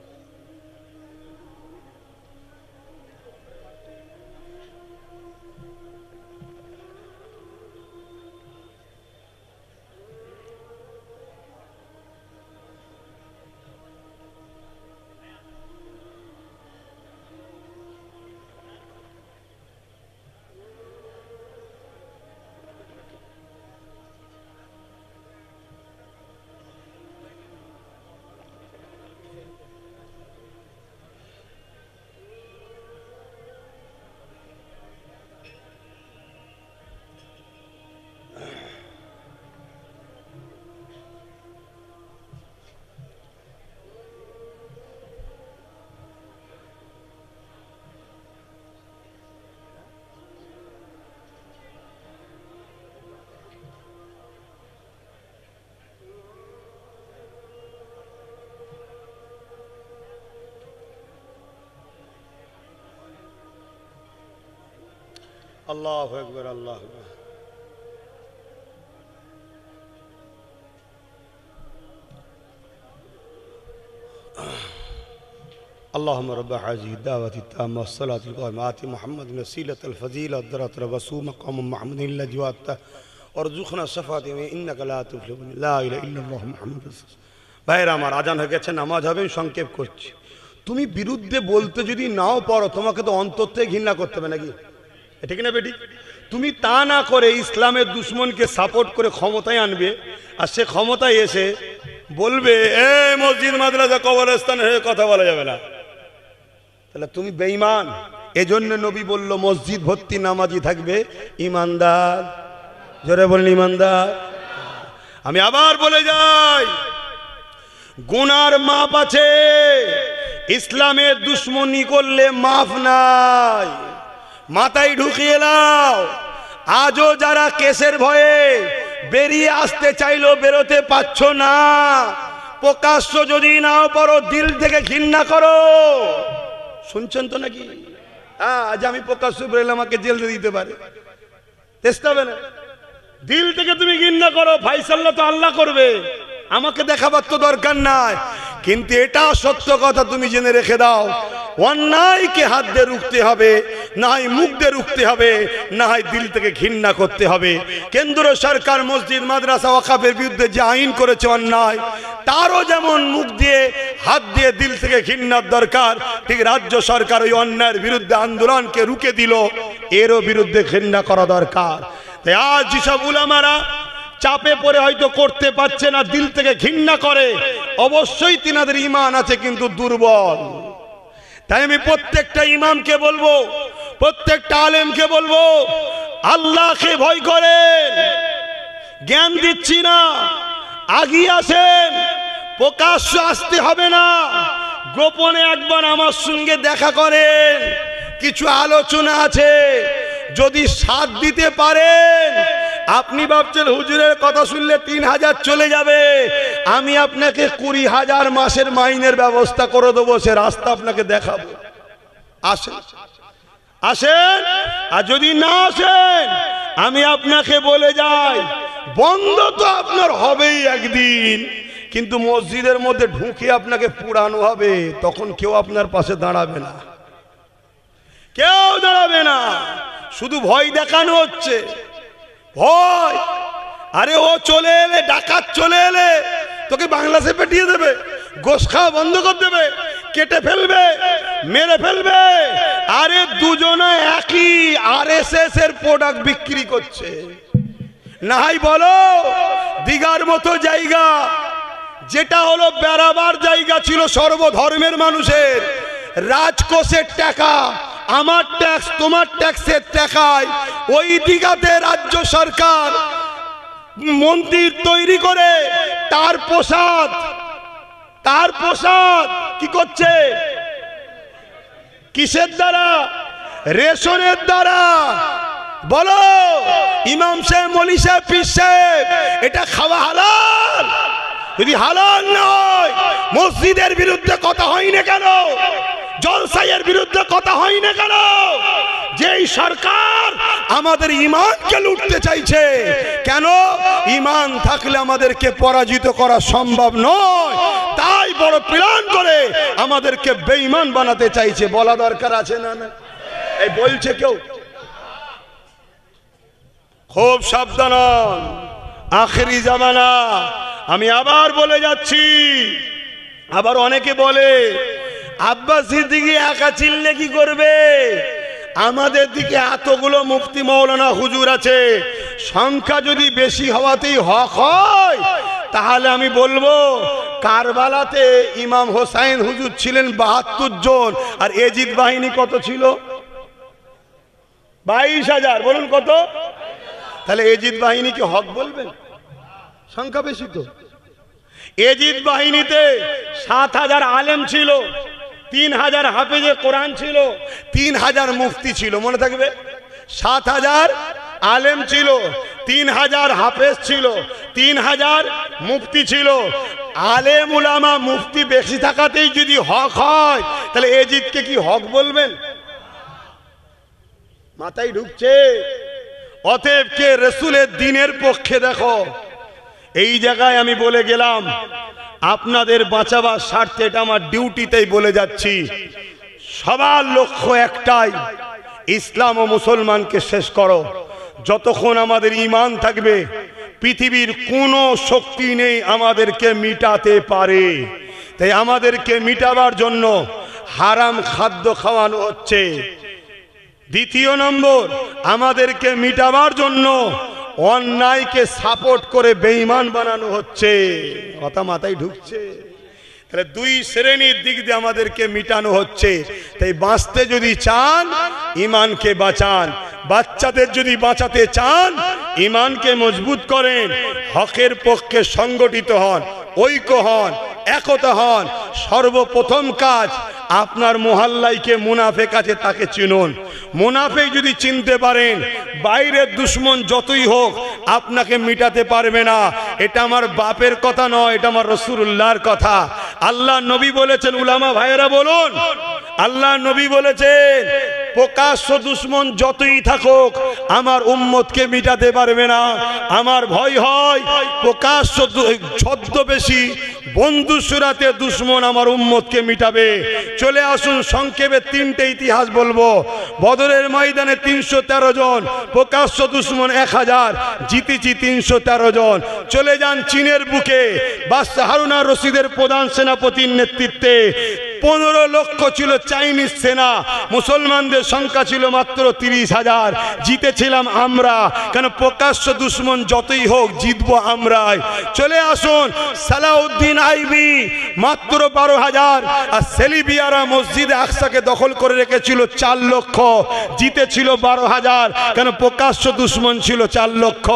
আল্লাহু আকবার, আল্লাহু আকবার। اللهم رب هذه الدعوة التامة والصلاة القائمة آت محمد وسيلة الفضيلة الدرجة الرسول مقام محمد الذي وعدته وارزقنا الشفاعة إنك لا تفلح لا إله إلا الله محمد رسول الله। ভাইরা আমার, আজান হয়ে গেছে, নামাজ হবে, সংক্ষেপ করছি। তুমি বিরুদ্ধে বলতে যদি নাও পারো, তোমাকে তো অন্তর থেকে ঘৃণা করতে হবে নাকি? ঠিক না বেটি? তুমি তা না করে ইসলামের দুশ্মনকে সাপোর্ট করে ক্ষমতায় আনবে, আর সে ক্ষমতায় এসে বলবে এ মসজিদ মাদ্রাসা কবরস্থান হয়ে কথা বলা যাবে না, তাহলে তুমি বেঈমান। এজন্য নবী বলল মসজিদ ভর্তি নামাজি থাকবে ইমানদার। জোরে বলেন ইমানদার। আমি আবার বলে যাই, গুনার মাপ আছে, ইসলামের দুশ্মনী করলে মাফ নাই। মাথায় ঢুকিয়ে নাও। আজও যারা কেসের ভয়ে বেরিয়ে আসতে চাইলো বেরোতে পারছো না, প্রকাশ্য যদি নাও পারো দিল থেকে ঘৃণা করো। শুনছেন তো নাকি? আজ আমি প্রকাশ্য বেরোলে আমাকে জেল দিতে পারে, চেষ্টা হবে না। দিল থেকে তুমি ঘৃণা করো, ফাইসাল্লা তো আল্লাহ করবে, আমাকে দেখাবার তো দরকার নাই। কিন্তু এটা সত্য কথা, তুমি জেনে রেখে দাও, অন্যায়কে হাত দিয়ে রুখতে হবে, না হয় মুখ দিয়ে রুখতে হবে, না হয় দিল থেকে ঘৃণা করতে হবে। কেন্দ্র সরকার মসজিদ মাদ্রাসা ওয়াকফের বিরুদ্ধে যে আইন করেছে অন্যায়, তারও যেমন মুখ দিয়ে হাত দিয়ে দিল থেকে ঘৃণার দরকার, ঠিক রাজ্য সরকার ওই অন্যায়ের বিরুদ্ধে আন্দোলনকে রুখে দিল, এরও বিরুদ্ধে ঘৃণা করা দরকার। তাই আজ যেসব উলামারা চাপে পড়ে হয়তো করতে পারছে না, দিল থেকে ঘৃণা করে, অবশ্যই তিনাদের ঈমান আছে কিন্তু দুর্বল। তাই আমি প্রত্যেকটা ইমামকে বলবো, প্রত্যেকটা আলেমকে বলবো, আল্লাহকে ভয় করেন। জ্ঞান দিচ্ছি না, আগিয়ে আসেন, প্রকাশ্য আসতে হবে না, গোপনে একবার আমার সঙ্গে দেখা করেন, কিছু আলোচনা আছে, যদি সাথ দিতে পারেন। আপনি ভাবছেন হুজুরের কথা শুনলে 3000 চলে যাবে, আমি আপনাকে 20,000 মাসের মাইনের ব্যবস্থা করে দেবো, সে রাস্তা আপনাকে দেখাবো। আসেন আসেন, আর যদি না আসেন আমি আপনাকে বলে যাই, বন্ধ তো আপনার হবেই একদিন, কিন্তু মসজিদের মধ্যে ঢুকে আপনাকে পুরানো হবে, তখন কেউ আপনার পাশে দাঁড়াবে না, কেউ দাঁড়াবে না, শুধু ভয় দেখানো হচ্ছে, ভয়। আরে ও চলে এলে, ডাকাত চলে এলে তোকে বাংলাদেশে পাঠিয়ে দেবে, গোশ খাওয়া বন্ধ করে দেবে, কেটে ফেলবে, মেরে ফেলবে। আরে দুজনে একই আরএসএস এর প্রোডাক্ট বিক্রি করছে। নাই বলো দিঘার মতো জায়গা, যেটা হলো বেড়াবার জায়গা ছিল সর্বধর্মের মানুষের, রাজকোষের টাকা, আমার ট্যাক্স তোমার ট্যাক্সের টাকায় ওই দিঘাতে রাজ্য সরকার মন্দির তৈরি করে তার প্রসাদ কি করছে? কিসের দ্বারা? রেশনের দ্বারা। বলো ইমাম সাহেব, মৌলী সাহেব, পীর সাহেব, এটা খাওয়া হালাল? যদি হালাল নয়, মসজিদের বিরুদ্ধে কথা হয় না কেন? জলসাইয়ের বিরুদ্ধে কথা হয় না কেন? যেই সরকার আমাদের ঈমানকে লুটতে চাইছে, কেন? ঈমান থাকলে আমাদেরকে পরাজিত করা সম্ভব নয়, তাই বড় প্ল্যান করে আমাদেরকে বেঈমান বানাতে চাইছে। বলা দরকার আছে না? না এই বলছে কেউ? খুব সাবধান, আখেরি জামানা। আমি আবার বলে যাচ্ছি, আবার অনেকে বলে আব্বাস সিদ্দিকী একা চিল্লে কি করবে? আমাদের দিকে এতগুলো মুফতি মৌলানা হুজুর আছে, সংখ্যা যদি বেশি হওয়াতেই হক হয়, তাহলে আমি বলবো কারবালাতে ইমাম হোসাইন হুজুর ছিলেন 72 জন, আর এজিদ বাহিনী কত ছিল? 22,000। বলুন কত? তাহলে এজিদ বাহিনীকে হক বলবেন? সংখ্যা বেশি তো। এজিদ বাহিনীতে 7,000 আলেম ছিল, 3,000 হাফেজে কোরআন ছিল, 3,000 মুফতি ছিল। মনে থাকবে? 7,000 আলেম ছিল, 3,000 হাফেজ ছিল, 3,000 মুফতি ছিল। আলেম উলামা মুফতি বেশি থাকাতেই যদি হক হয়, তাহলে এজিদকে কি হক বলবেন? মাথায় ঢুকছে? অতএব কে রাসূলের দ্বীনের পক্ষে দেখো। এই জায়গায় আমি বলে গেলাম, আপনাদের বাঁচাবার স্বার্থে, এটা আমার ডিউটিতেই বলে যাচ্ছি, সবার লক্ষ্য একটাই, ইসলাম ও মুসলমানকে শেষ করো। যতক্ষণ আমাদের ঈমান থাকবে, পৃথিবীর কোনো শক্তি নেই আমাদেরকে মিটাতে পারে। তাই আমাদেরকে মিটাবার জন্য হারাম খাদ্য খাওয়ানো হচ্ছে। দ্বিতীয় নম্বর, আমাদেরকে মিটাবার জন্য অন্যায়কে সাপোর্ট করে বেঈমান বানানো হচ্ছে। কথা মাথায় ঢুকছে? তাহলে দুই শ্রেণীর দিক দিয়ে আমাদেরকে মিটানো হচ্ছে। তাই বাঁচতে যদি চান, ঈমানকে বাঁচান। বাচ্চাদের যদি বাঁচাতে চান, ঈমানকে মজবুত করেন, হকের পক্ষে সংগঠিত হন, ঐক্য হন, একতা হন। সর্বপ্রথম কাজ, আপনার মহল্লায় মুনাফেক আছে তাকে চিনুন। মুনাফেক যদি চিনতে পারেন, বাইরের দুশ্মন যতই হোক আপনাকে মিটাতে পারবে না। এটা আমার বাপের কথা নয়, এটা আমার রাসূলুল্লাহর কথা। আল্লাহ নবী বলেছেন, উলামা ভাইয়েরা বলুন, আল্লাহ নবী বলেছেন, প্রকাশ্য দুশ্মন যতই থাকুক আমার উম্মতকে মিটাতে পারবে না। আমার ভয় হয় প্রকাশ্য ছদ্মবেশী বন্ধু সুরাতে দুশ্মন আমার উম্মতকে মিটাবে। চলে আসুন, সংক্ষেপে 3টে ইতিহাস বলবো। বদরের ময়দানে 313 জন, প্রকাশ্য দুশ্মন 1000, জিতেছি 313 জন। চলে যান চীনের বুকে, বাদশাহ হারুন আর রশিদের প্রধান সেনাপতির নেতৃত্বে 15 লক্ষ ছিল চাইনিজ সেনা, মুসলমানদের সংখ্যা ছিল মাত্র 30,000। জিতেছিলাম আমরা, কেন প্রকাশ্য দুশ্মন যতই হোক জিতবো আমরাই। চলে আসুন, সালাউদ্দিন আইবি মাত্র 12,000, আর সেলিবিয়ারা মসজিদে আকসাকে দখল করে রেখেছিল 4 লক্ষ, জিতেছিল 12,000, কেন প্রকাশ্য দুশ্মন ছিল 4 লক্ষ।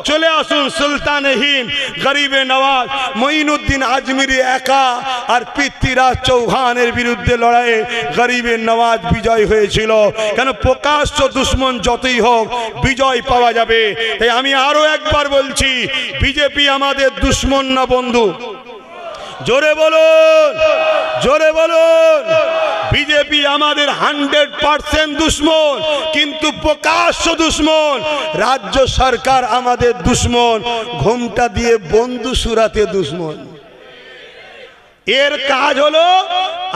চলে আসুন, সুলতানে হিন্দ গরিবে নওয়াজ মঈনুদ্দিন আজমিরি একা আর পৃথ্বীরাজ চৌহানের বিরুদ্ধে লড়াইয়ে গরিবে নওয়াজ বিজয় হয়েছিল, কেন প্রকাশ্য দুশ্মন যতই হোক বিজয় পাওয়া যাবে। তাই আমি আরো একবার বলছি, বিজেপি আমাদের দুশ্মন না বন্ধু? জোরে বলুন, জোরে বলুন। বিজেপি আমাদের 100% দুশ্মন, কিন্তু প্রকাশ্য দুশ্মন। রাজ্য সরকার আমাদের দুশ্মন, ঘোমটা দিয়ে বন্ধু সুরাতে দুশ্মন। এর কাজ হলো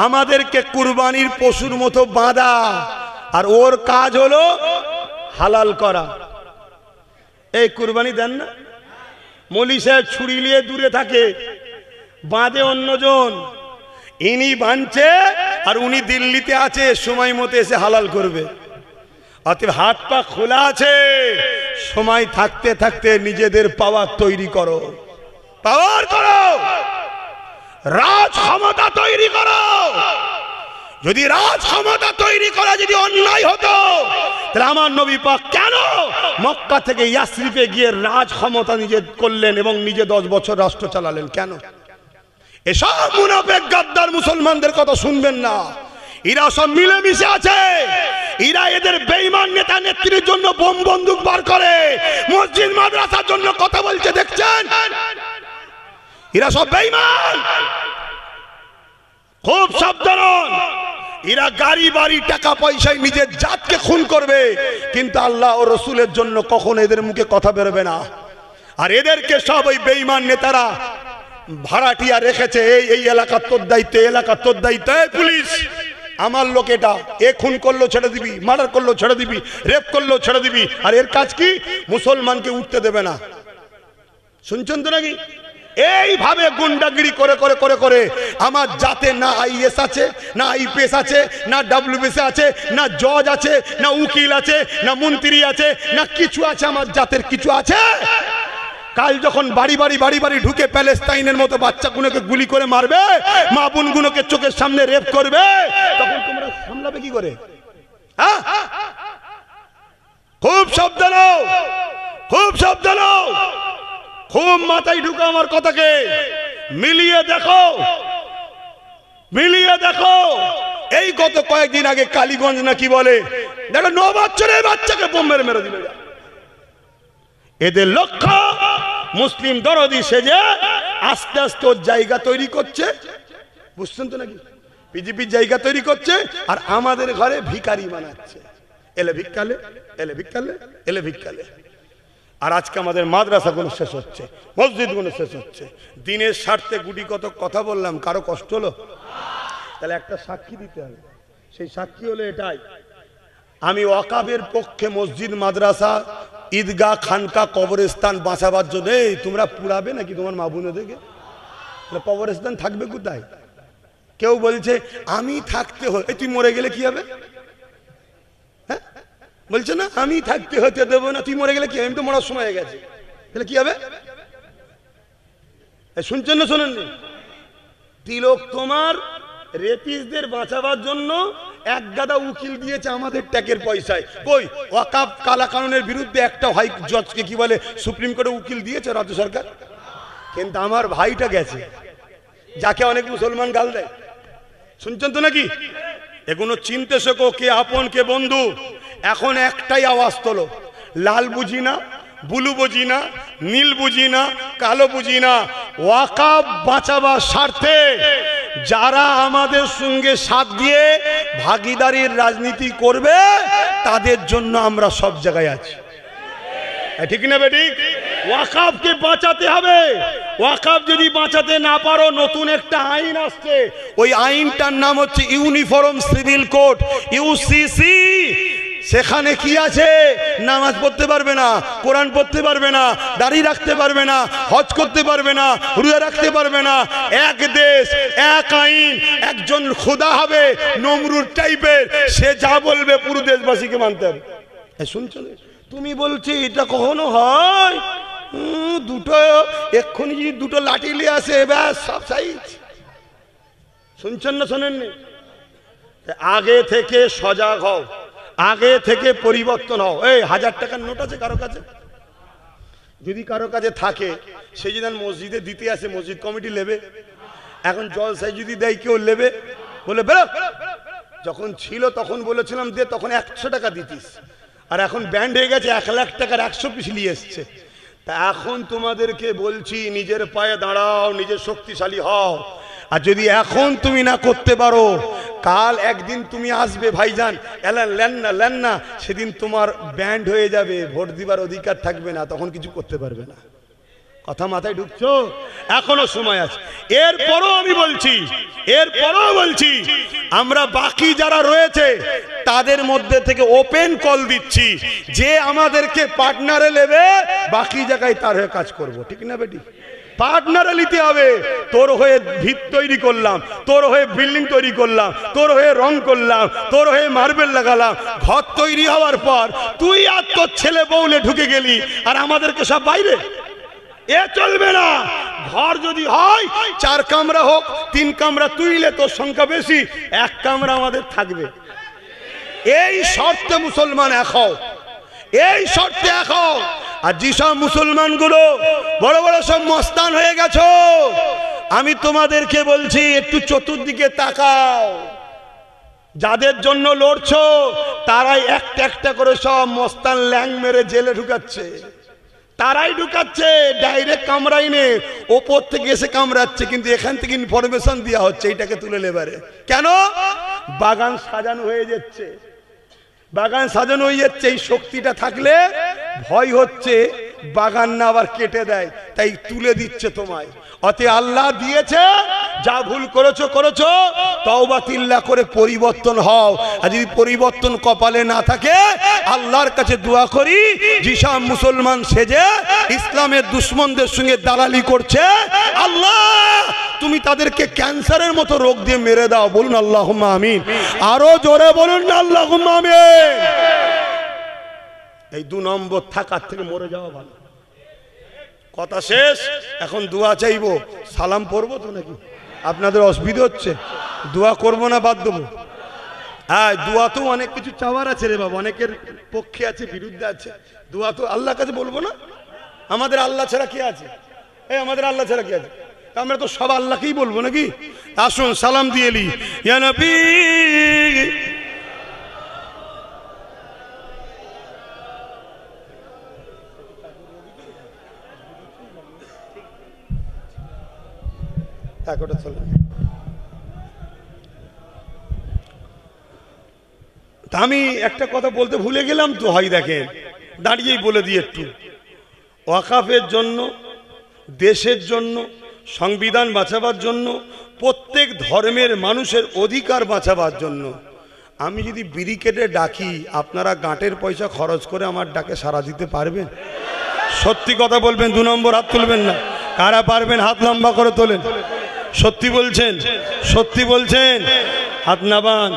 আমাদেরকে কুরবানির পশুর মতো বাঁধা, আর ওর কাজ হলো হালাল করা। এই কুরবানি দেন না, মৌলী সাহেব ছুরি নিয়ে দূরে থাকে, বাঁধে অন্যজন, ইনি বাঁধছে আর উনি দিল্লিতে আছে, সময় মতো এসে হালাল করবে। অতএব হাত পা খোলা আছে, সময় থাকতে থাকতে নিজেদের পাওয়ার তৈরি করো, পাওয়ার করো, রাজ ক্ষমতা তৈরি করো। যদি রাজ ক্ষমতা তৈরি করা যদি অন্যায় হতো, তাহলে আমার নবী পাক কেন মক্কা থেকে ইয়াসরিফে গিয়ে রাজ ক্ষমতা নিজে করলেন এবং নিজে 10 বছর রাষ্ট্র চালালেন? কেন? এসব মুনাফিক গাদ্দার মুসলমানদের কথা শুনবেন না। এরা সব মিলেমিশে আছে, এরা এদের বেঈমান নেতা নেত্রীর জন্য বোম বন্দুক বার করে, মসজিদ মাদ্রাসার জন্য কথা বলছে, দেখছেন? এরা সব বেঈমান, খুব সাবধান। এরা গাড়ি বাড়ি টাকা পয়সায় নিজের জাতকে খুন করবে, কিন্তু আল্লাহ ও রসুলের জন্য কখনো এদের মুখে কথা বেরোবে না। আর এদেরকে সব ওই বেঈমান নেতারা ভাড়াটিয়া রেখেছে, এই এলাকা তোর দায়িত্ব, এলাকা তোর দায়িত্ব, পুলিশ আমার লোক, এটা এ খুন করলো ছেড়ে দিবি, মার্ডার করলো ছেড়ে দিবি, রেপ করলো ছেড়ে দিবি। আর এর কাজ কি? মুসলমানকে উঠতে দেবে না। শুনছেন তো নাকি? এইভাবে গুন্ডাগিরি করে করে করে করে আমার জাতে না আইএস আছে, না আইপিএস আছে, না ডব্লিউবিএস আছে, না জজ আছে, না উকিল আছে, না মন্ত্রী আছে, না কিছু আছে। আমার জাতের কিছু আছে? কাল যখন বাড়ি বাড়ি বাড়ি বাড়ি ঢুকে প্যালেস্তাইনের মতো বাচ্চাগুলোকে গুলি করে মারবে, মা বোনগুলোকে চোখের সামনে রেপ করবে, তখন তোমরা সামলাবে কি করে? হ্যাঁ, খুব সাবধান, খুব সাবধান, খুব মাথায় ঢুকে আমার কথাকে মিলিয়ে দেখো, মিলিয়ে দেখো। এই গত কয়েকদিন আগে কালীগঞ্জ না কি বলে, দেখো 9 বছরের বাচ্চাকে বোম মেরে মেরে দিল। এদের লক্ষ্য মুসলিম দরদি সেজে আস্তে আস্তে ওর জায়গা তৈরি করছে, বুঝছেন তো নাকি? বিজেপির জায়গা তৈরি করছে আর আমাদের ঘরে ভিখারি বানাচ্ছে। এলে ভিক্ষালে, এলে ভিক্ষালে, এলে ভিক্ষালে। আর আজকে আমাদের মাদ্রাসাগুলো শেষ হচ্ছে, মসজিদগুলো শেষ হচ্ছে। দিনের স্বার্থে গুটি কত কথা বললাম, কারো কষ্ট হলো? তাহলে একটা সাক্ষী দিতে হবে, সেই সাক্ষী হলো এটাই, আমি ওয়াকাবের পক্ষে মসজিদ, মাদ্রাসা, ঈদগাহ, খানকা, কবরস্থান বাঁচাবার জন্য। তোমরা পুরাবে নাকি তোমার মা বোনেদেরকে? কবরস্থান থাকবে কোথায়? কেউ বলছে আমি থাকতে হয়, তুই মরে গেলে কি হবে? হ্যাঁ বলছে না, আমি থাকতে হতে দেবো না, তুই মরে গেলে কি হবে? আমি তো মরার সময় হয়ে গেছে, তাহলে কি হবে? শুনছেন না শোনেননি? তিলক তোমার রেপিসদের বাঁচাবার জন্য এক গাদা উকিল দিয়েছে আমাদের ট্যাক্সের পয়সায়। কই ওয়াকাফ কালা কানুনের বিরুদ্ধে একটা হাই জজকে কি বলে সুপ্রিম কোর্টে উকিল দিয়েছে রাজ্য সরকার, কিন্তু আমার ভাইটা গেছে, যাকে অনেক মুসলমান গাল দেয়। শুনছেন তো নাকি? এগুলো চিনতে শেখো, কে আপন কে বন্ধু। এখন একটাই আওয়াজ তোলো, লাল বুঝি না, ব্লু বুঝি না, নীল বুঝি না, কালো বুঝি না, ওয়াকাফ বাঁচাবার স্বার্থে যারা আমাদের সঙ্গে সাথ দিয়ে ভাগিদারির রাজনীতি করবে, তাদের জন্য আমরা সব জায়গায় আছি। ঠিক না বেঠিক? ওয়াকাফকে বাঁচাতে হবে। ওয়াকাফ যদি বাঁচাতে না পারো, নতুন একটা আইন আসছে, ওই আইনটার নাম হচ্ছে ইউনিফর্ম সিভিল কোড, ইউসিসি। সেখানে কি আছে? নামাজ পড়তে পারবে না, কোরআন পড়তে পারবে না, দাড়ি রাখতে পারবে না, হজ করতে পারবে না, রোজা রাখতে পারবে না। এক দেশ, এক আইন, একজন খোদা হবে নমরুদ টাইপের, সে যা বলবে পুরো দেশবাসীকে মানতে হবে। শুনছো? তুমি বলছি এটা কখনো হয়? দুটো এক্ষুনি যদি দুটো লাঠি নিয়ে আসে ব্যাস সব সাইজ। শুনছেন না শোনেননি? আগে থেকে সজাগ হও, আগে থেকে পরিবর্তন হও। এই 1000 টাকার নোট আছে কারো কাছে? যদি কারো কাছে থাকে সে যদি মসজিদে দিতে আসে, মসজিদ কমিটি নেবে? এখন জলসায় যদি দেয় কেউ নেবে? বলে বেরো। যখন ছিল তখন বলেছিলাম দে, তখন 100 টাকা দিতিস, আর এখন ব্যান্ড হয়ে গেছে 1 লাখ টাকার 100 পিস নিয়ে এসছে। তা এখন তোমাদেরকে বলছি নিজের পায়ে দাঁড়াও, নিজের শক্তিশালী হও। আর যদি এখন তুমি না করতে পারো, কাল একদিন তুমি আসবে ভাইজান লেন না, সেদিন তোমার ব্যান্ড হয়ে যাবে, ভোট দিবার অধিকার থাকবে না, তখন কিছু করতে পারবে না। কথা মাথায় ঢুকছো? এখনো সময় আছে। এরপরও বলছি আমরা বাকি যারা রয়েছে তাদের মধ্যে থেকে ওপেন কল দিচ্ছি, যে আমাদেরকে পার্টনারে নেবে বাকি জায়গায় তার হয়ে কাজ করব। ঠিক না বেটি? পার্টনারে নিতে হবে। তোর হয়ে ভিত তৈরি করলাম, তোর হয়ে বিল্ডিং তৈরি করলাম, তোর হয়ে রং করলাম, তোর হয়ে মার্বেল লাগালাম। ঘর তৈরি হওয়ার পর তুই আর তোর ছেলে বউলে ঢুকে গেলি আর আমাদেরকে সব বাইরে। এ চলবে না। ঘর যদি হয় 4 কামরা হোক, 3 কামরা তুইলে তোর সংখ্যা বেশি, 1 কামরা আমাদের থাকবে। এই শর্তে মুসলমান এক হও, এই শর্তে এক হও। আর যেসব মুসলমানগুলো বড় বড় সব মস্তান হয়ে গেছো, আমি তোমাদেরকে বলছি একটু চতুর্দিকে তাকাও। যাদের জন্য লড়ছো তারাই একটা একটা করে সব মস্তান ল্যাং মেরে জেলে ঢুকাচ্ছে, তারাই ঢুকাচ্ছে। ডাইরেক্ট কামড়াইনে ওপর থেকে এসে কামড়াচ্ছে, কিন্তু এখান থেকে ইনফরমেশন দেওয়া হচ্ছে এইটাকে তুলে নেবারে। কেন? বাগান সাজানো হয়ে যাচ্ছে, বাগান সাজানো হয়ে যাচ্ছে। এই শক্তিটা থাকলে ভয় হচ্ছে বাগান না আবার কেটে দেয়, তাই তুলে দিচ্ছে তোমায়। অতএব আল্লাহ দিয়েছে, যা ভুল করেছো করেছো, তওবা তিল্লাহ করে পরিবর্তন হও। আর যদি পরিবর্তন কপালে না থাকে, আল্লাহর কাছে দোয়া করি যেসব মুসলমান সেজে ইসলামের দুশমনদের সঙ্গে দালালি করছে, আল্লাহ তুমি তাদেরকে ক্যান্সারের মতো রোগ দিয়ে মেরে দাও। বলুন আল্লাহুম্মা আমিন। আরো জোরে বলুন না আল্লাহুম্মা আমিন। এই 2 নম্বর থাকার থেকে মরে যাওয়া ভালো। কথা শেষ। এখন দোয়া চাইবো, সালাম পড়বো তো নাকি? আপনাদের অসুবিধা হচ্ছে? দোয়া করবো না বাদ দেবো? হ্যাঁ, দোয়া তো অনেক কিছু চাওয়ার আছে রে বাবা, অনেকের পক্ষে আছে, বিরুদ্ধে আছে। দোয়া তো আল্লাহর কাছে বলবো না? আমাদের আল্লাহ ছাড়া কি আছে? আমাদের আল্লাহ ছাড়া কি আছে? আমরা তো সব আল্লাহকেই বলবো নাকি? আসুন সালাম দিয়ে নি। ইয়া নবী আমি একটা কথা বলতে ভুলে গেলাম তো, হয় দেখেন দাঁড়িয়েই বলে দিই একটু। ওয়াকাফের জন্য, দেশের জন্য, সংবিধান বাঁচাবার জন্য, প্রত্যেক ধর্মের মানুষের অধিকার বাঁচাবার জন্য আমি যদি বিড়ি কেটে ডাকি, আপনারা গাঁটের পয়সা খরচ করে আমার ডাকে সাড়া দিতে পারবেন? সত্যি কথা বলবেন, 2 নম্বর হাত তুলবেন না। কারা পারবেন হাত লম্বা করে তোলেন। সত্যি বলছেন? সত্যি বলছেন? হাত নাবান।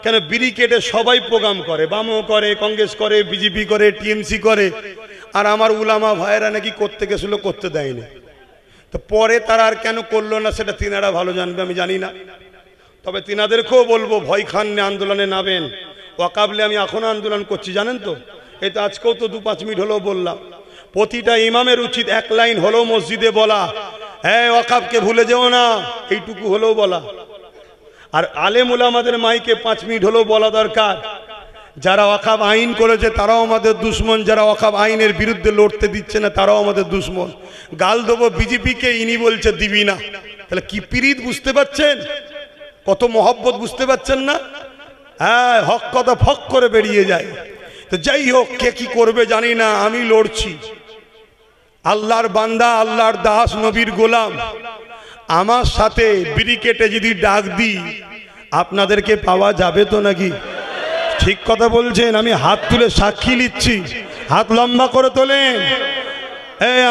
কেন? বিড়ি কেটে সবাই প্রোগ্রাম করে, বামও করে, কংগ্রেস করে, বিজেপি করে, টিএমসি করে। আর আমার উলামা ভাইয়েরা নাকি করতে গেছিল, করতে দেয়নি। তো পরে তারা আর কেন করলো না সেটা তিনারা ভালো জানবে, আমি জানি না। তবে তিনাদেরকেও বলবো, ভয় খান না, আন্দোলনে নামেন। ওয়াকাবলে আমি এখনো আন্দোলন করছি, জানেন তো? এই তো আজকেও তো 2-5 মিনিট হলেও বললাম। প্রতিটা ইমামের উচিত 1 লাইন হলেও মসজিদে বলা, হ্যাঁ ওয়াকাবকে ভুলে যেও না, এইটুকু হলেও বলা। আর আলেম উলামাদের মাইকে 5 মিনিট হলেও বলা দরকার, যারা ওয়াকাব আইন করেছে তারাও আমাদের দুশমন, যারা ওয়াকাব আইনের বিরুদ্ধে লড়তে দিচ্ছে না তারাও আমাদের দুশমন। গাল দেবো বিজেপিকে, ইনি বলছে দিবি না। তাহলে কি পিরিত বুঝতে পারছেন? কত মহব্বত বুঝতে পারছেন না? হ্যাঁ, হক কথা ফক করে বেরিয়ে যায়। তো যাই হোক, কে কি করবে জানি না, আমি লড়ছি। আল্লাহর বান্দা, আল্লাহর দাস, নবীর গোলাম। আমার সাথে বিড়ি কেটে যদি ডাক দিই, আপনাদেরকে পাওয়া যাবে তো নাকি? ঠিক কথা বলছেন। আমি হাত তুলে সাক্ষী নিচ্ছি, হাত লম্বা করে তোলেন।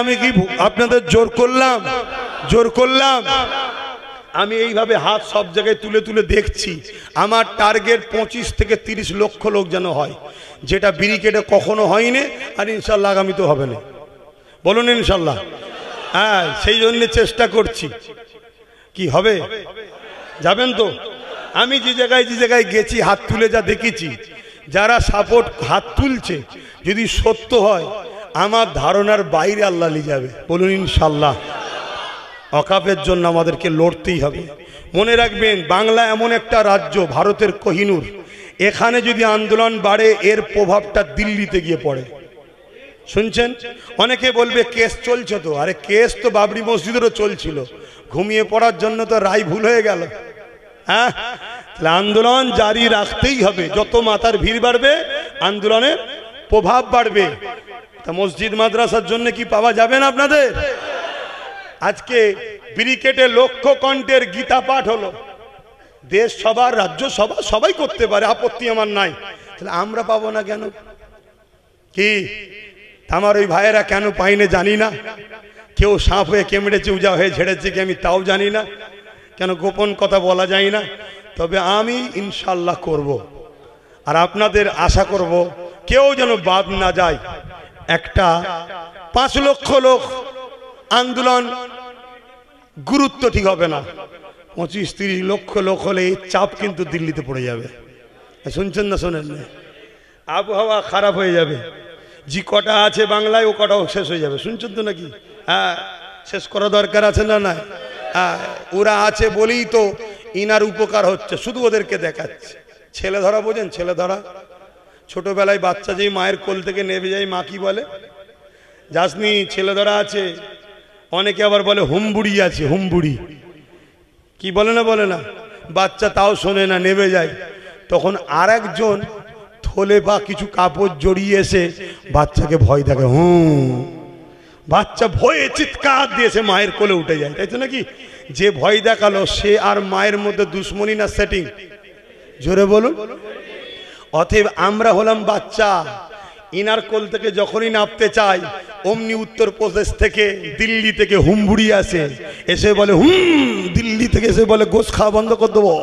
আমি কি আপনাদের জোর করলাম? জোর করলাম? আমি এইভাবে হাত সব জায়গায় তুলে তুলে দেখছি। আমার টার্গেট 25 থেকে 30 লক্ষ লোক যেন হয়, যেটা ব্রিকেটে কখনো হয়নি, আর ইনশাল্লাহ আগামী তো হবে না। বলুন ইনশাল্লাহ। হ্যাঁ, সেই জন্য চেষ্টা করছি। কি হবে? যাবেন তো? আমি যে জায়গায় গেছি, হাত তুলে যা দেখেছি, যারা সাপোর্ট হাত তুলছে, যদি সত্য হয় আমার ধারণার বাইরে আল্লাহ নিয়ে যাবে। বলুন ইনশাল্লাহ। ওয়াকাফের জন্য আমাদেরকে লড়তেই হবে। মনে রাখবেন, বাংলা এমন একটা রাজ্য, ভারতের কোহিনূর, এখানে যদি আন্দোলন বাড়ে এর প্রভাবটা দিল্লিতে গিয়ে পড়ে। শুনছেন? অনেকে বলবে কেস চলছে তো। আরে কেস তো বাবরি মসজিদেরও চলছিল, ঘুমিয়ে পড়ার জন্য তো রায় ভুল হয়ে গেল। হ্যাঁ, তাহলে আন্দোলন জারি রাখতেই হবে। যত মাথার ভিড় বাড়বে আন্দোলনের প্রভাব বাড়বে। তা মসজিদ মাদ্রাসার জন্য কি পাওয়া যাবে না আপনাদের? আজকে ব্রিকেটে লক্ষ কণ্ঠের গীতা পাঠ হলো। দেশ সবার, রাজ্য সভা সবাই করতে পারে, আপত্তি আমার নাই। তাহলে আমরা পাবো না কেন? কি আমার ওই ভাইয়েরা কেন পাইনে জানি না। কেউ সাপ হয়ে কেমড়েছে, উজা হয়ে ঝেড়েছে কি আমি তাও জানি না। কেন গোপন কথা বলা যায় না। তবে আমি ইনশাল্লাহ করব, আর আপনাদের আশা করব কেউ যেন বাদ না যায়। একটা 5 লক্ষ লোক আন্দোলন গুরুত্ব ঠিক হবে না। 25-30 লক্ষ লোক হলে এই চাপ কিন্তু দিল্লিতে পড়ে যাবে। শুনছেন না? শোনেন না? আবহাওয়া খারাপ হয়ে যাবে। যে কটা আছে বাংলায় ও কটাও শেষ হয়ে যাবে। শুনছেন তো নাকি? হ্যাঁ, শেষ করা দরকার আছে না? নাই, ওরা আছে বলেই তো ইনার উপকার হচ্ছে, শুধু ওদেরকে দেখাচ্ছে। ছেলে ধরা বোঝেন? ছেলে ধরা, ছোটবেলায় বাচ্চা যেই মায়ের কোল থেকে নেমে যায়, মা কি বলে? যাসনি, ছেলে ধরা আছে। অনেকে আবার বলে হুমবুড়ি আছে, হুমবুড়ি। কি বলে না? বলে না? বাচ্চা তাও শোনে না, নেমে যায়। তখন আর একজন থলে বা কিছু কাপড় জড়িয়ে এসে বাচ্চাকে ভয় দেখে। বাচ্চা ভয়ে চিৎকার দিয়েছে, মায়ের কোলে উঠে যায়। তাই তো নাকি? যে ভয় দেখালো সে আর মায়ের মধ্যে দুশ্মনী না সেটিং? জোরে বলুন। অতএব আমরা হলাম বাচ্চা। ইনার কোল থেকে যখনই নামতে চাই, অমনি উত্তরপ্রদেশ থেকে, দিল্লি থেকে হুমবুড়ি আসে, এসে বলে দিল্লি থেকে এসে বলে গোশ খাওয়া বন্ধ করে দেবো,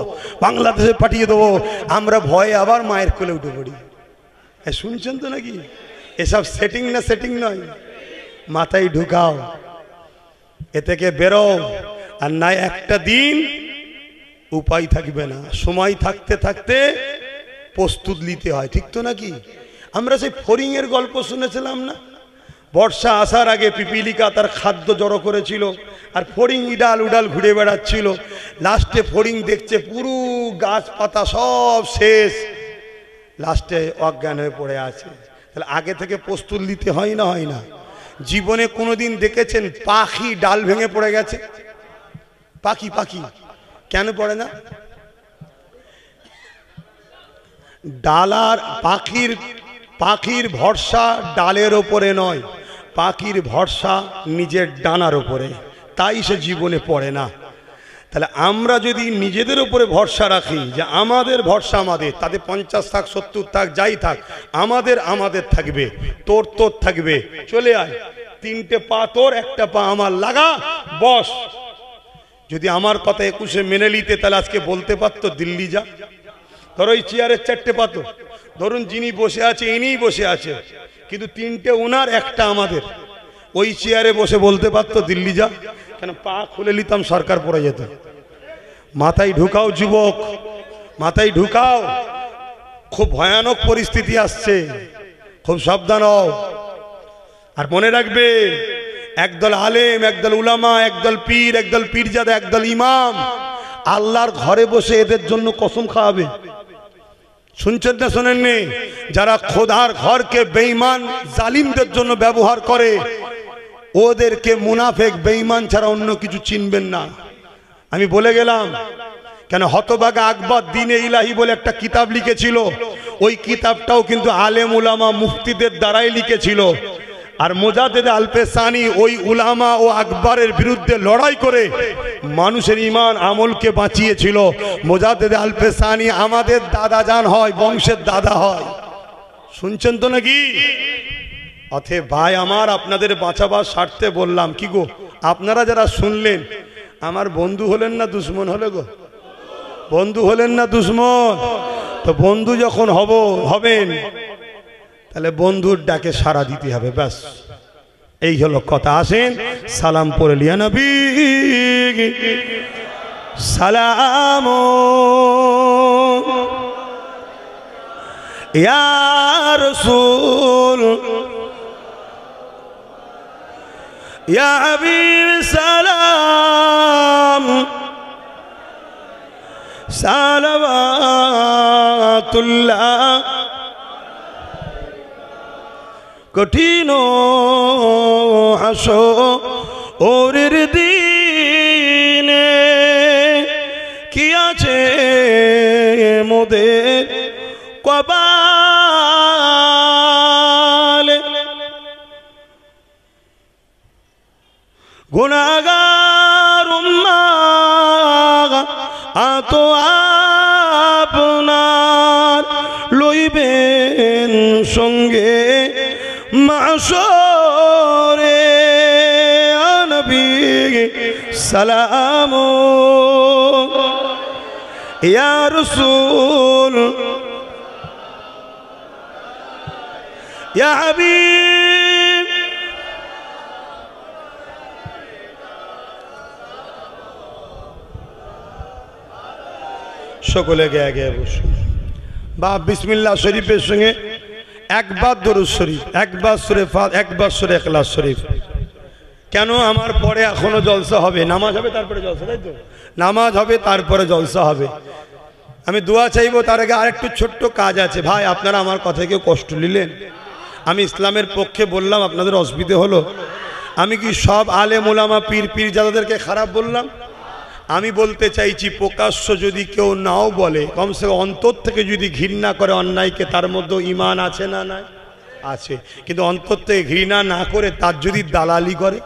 বাংলাদেশে পাঠিয়ে দেবো। আমরা ভয়ে আবার মায়ের কোলে উঠে পড়ি। শুনছেন তো নাকি? এসব সেটিং না সেটিং নয়। মাথায় ঢুকাও, এ থেকে বেরো। আর না একটা দিন উপায় থাকবে না। সময় থাকতে থাকতে প্রস্তুত নিতে হয়। ঠিক তো নাকি? আমরা সেই ফড়িং এর গল্প শুনেছিলাম না? বর্ষা আসার আগে পিপিলিকা তার খাদ্য জড়ো করেছিল, আর ফড়িং ইডাল উডাল ঘুরে বেড়াচ্ছিল। লাস্টে ফড়িং দেখছে পুরো গাছপাতা সব শেষ, লাস্টে অজ্ঞান হয়ে পড়ে আছে। তাহলে আগে থেকে প্রস্তুত নিতে হয় না? হয় না? জীবনে কোনোদিন দেখেছেন পাখি ডাল ভেঙে পড়ে গেছে? পাখি পাখি কেন পড়ে না? ডালার পাখির ভরসা ডালের ওপরে নয়, পাখির ভরসা নিজের ডানার ওপরে, তাই সে জীবনে পড়ে না। তাহলে আমরা যদি নিজেদের উপরে ভরসা রাখি যে আমাদের ভরসা আমাদের, তাতে 50 থাক 70 থাক যাই থাক, আমাদের থাকবে, তোর থাকবে, চলে আয়, 3টে পা তোর, একটা পা আমার, লাগা বস। যদি আমার কথা 21-এ মেনে নিতে, তাহলে আজকে বলতে পারতো দিল্লি যা। ধরো এই চেয়ারের 4টে পা তো, ধরুন যিনি বসে আছে ইনিই বসে আছে, কিন্তু 3টে ওনার, একটা আমাদের। ওই চেয়ারে বসে বলতে পারতো দিল্লি যা। কেন? পা খুলে নিতাম, সরকার পড়ে যেত। মাথায় ঢুকাও যুবক, মাথায় ঢুকাও। খুব ভয়ানক পরিস্থিতি আসছে, খুব সাবধান হও। আর মনে রাখবে, একদল আলেম, একদল উলামা, একদল পীর, একদল পীরজাদা, একদল ইমাম আল্লাহর ঘরে বসে এদের জন্য কসম খাওয়াবে। শুনছেন না? শোনেননি? যারা খোদার ঘরকে বেঈমান জালিমদের জন্য ব্যবহার করে, ওদেরকে মুনাফেক বেঈমান ছাড়া অন্য কিছু চিনবেন না। আমি বলে গেলাম। কেন? হতভাগা আকবর দ্বীনে ইলাহি বলে একটা কিতাব লিখেছিল। ওই কিতাবটাও কিন্তু আলেম উলামা মুফতিদের দ্বারাই লিখেছিল। আর মুজাদ্দিদ আল-পেসানি ওই উলামা ও আকবরের বিরুদ্ধে লড়াই করে মানুষের ঈমান আমলকে বাঁচিয়েছিল। মুজাদ্দিদ আল-পেসানি আমাদের দাদাজান হয়, বংশের দাদা হয়। শুনছেন তো নাকি? অথে ভাই আমার, আপনাদের বাঁচাবার স্বার্থে বললাম। কি গো, আপনারা যারা শুনলেন আমার বন্ধু হলেন না দুশ্মন হলে গো? বন্ধু হলেন না দুশ্মন? তো বন্ধু যখন হবেন তাহলে বন্ধুর ডাকে সাড়া দিতে হবে, ব্যাস এই হলো কথা। আসেন সালাম পড়ে লিয়া নবী সালাম ইয়া রাসূল ইয়া হাবিব সালাম সালাওয়াতুল্লাহ। কঠিন হাসরের দিনে কি আছে মোদের কপালে, গুনাহগার উম্মাহ আতো আপনার লইবেন সঙ্গে মাশরে। নবী সালাম ইয়া রাসূল ইয়া হাবিব। সকলে গে গে বসুন। বাপ বিসমিল্লাহ শরীফের সঙ্গে একবার দরুদ শরীফ, একবার সূরা ফাতিহা, একবার সূরা ইখলাস শরীফ। কেন আমার পরে এখনো জলসা হবে, নামাজ হবে তারপরে জলসা, তাই তো? নামাজ হবে তারপরে জলসা হবে। আমি দোয়া চাইবো, তার আগে আরেকটু ছোট্ট কাজ আছে। ভাই আপনারা আমার কথা কেউ কষ্ট নিলেন? আমি ইসলামের পক্ষে বললাম, আপনাদের অসুবিধে হলো? আমি কি সব আলেম ওলামা পীর পীরজাদাদেরকে খারাপ বললাম? আমি বলতে চাইছি প্রকাশ্য যদি কেউ নাও বলে, কমসে কম অন্তর থেকে যদি ঘৃণা করে অন্যায়কে, তার মধ্যে ঈমান আছে না? নাই আছে। কিন্তু অন্তর থেকে ঘৃণা না করে তার যদি দালালি করে,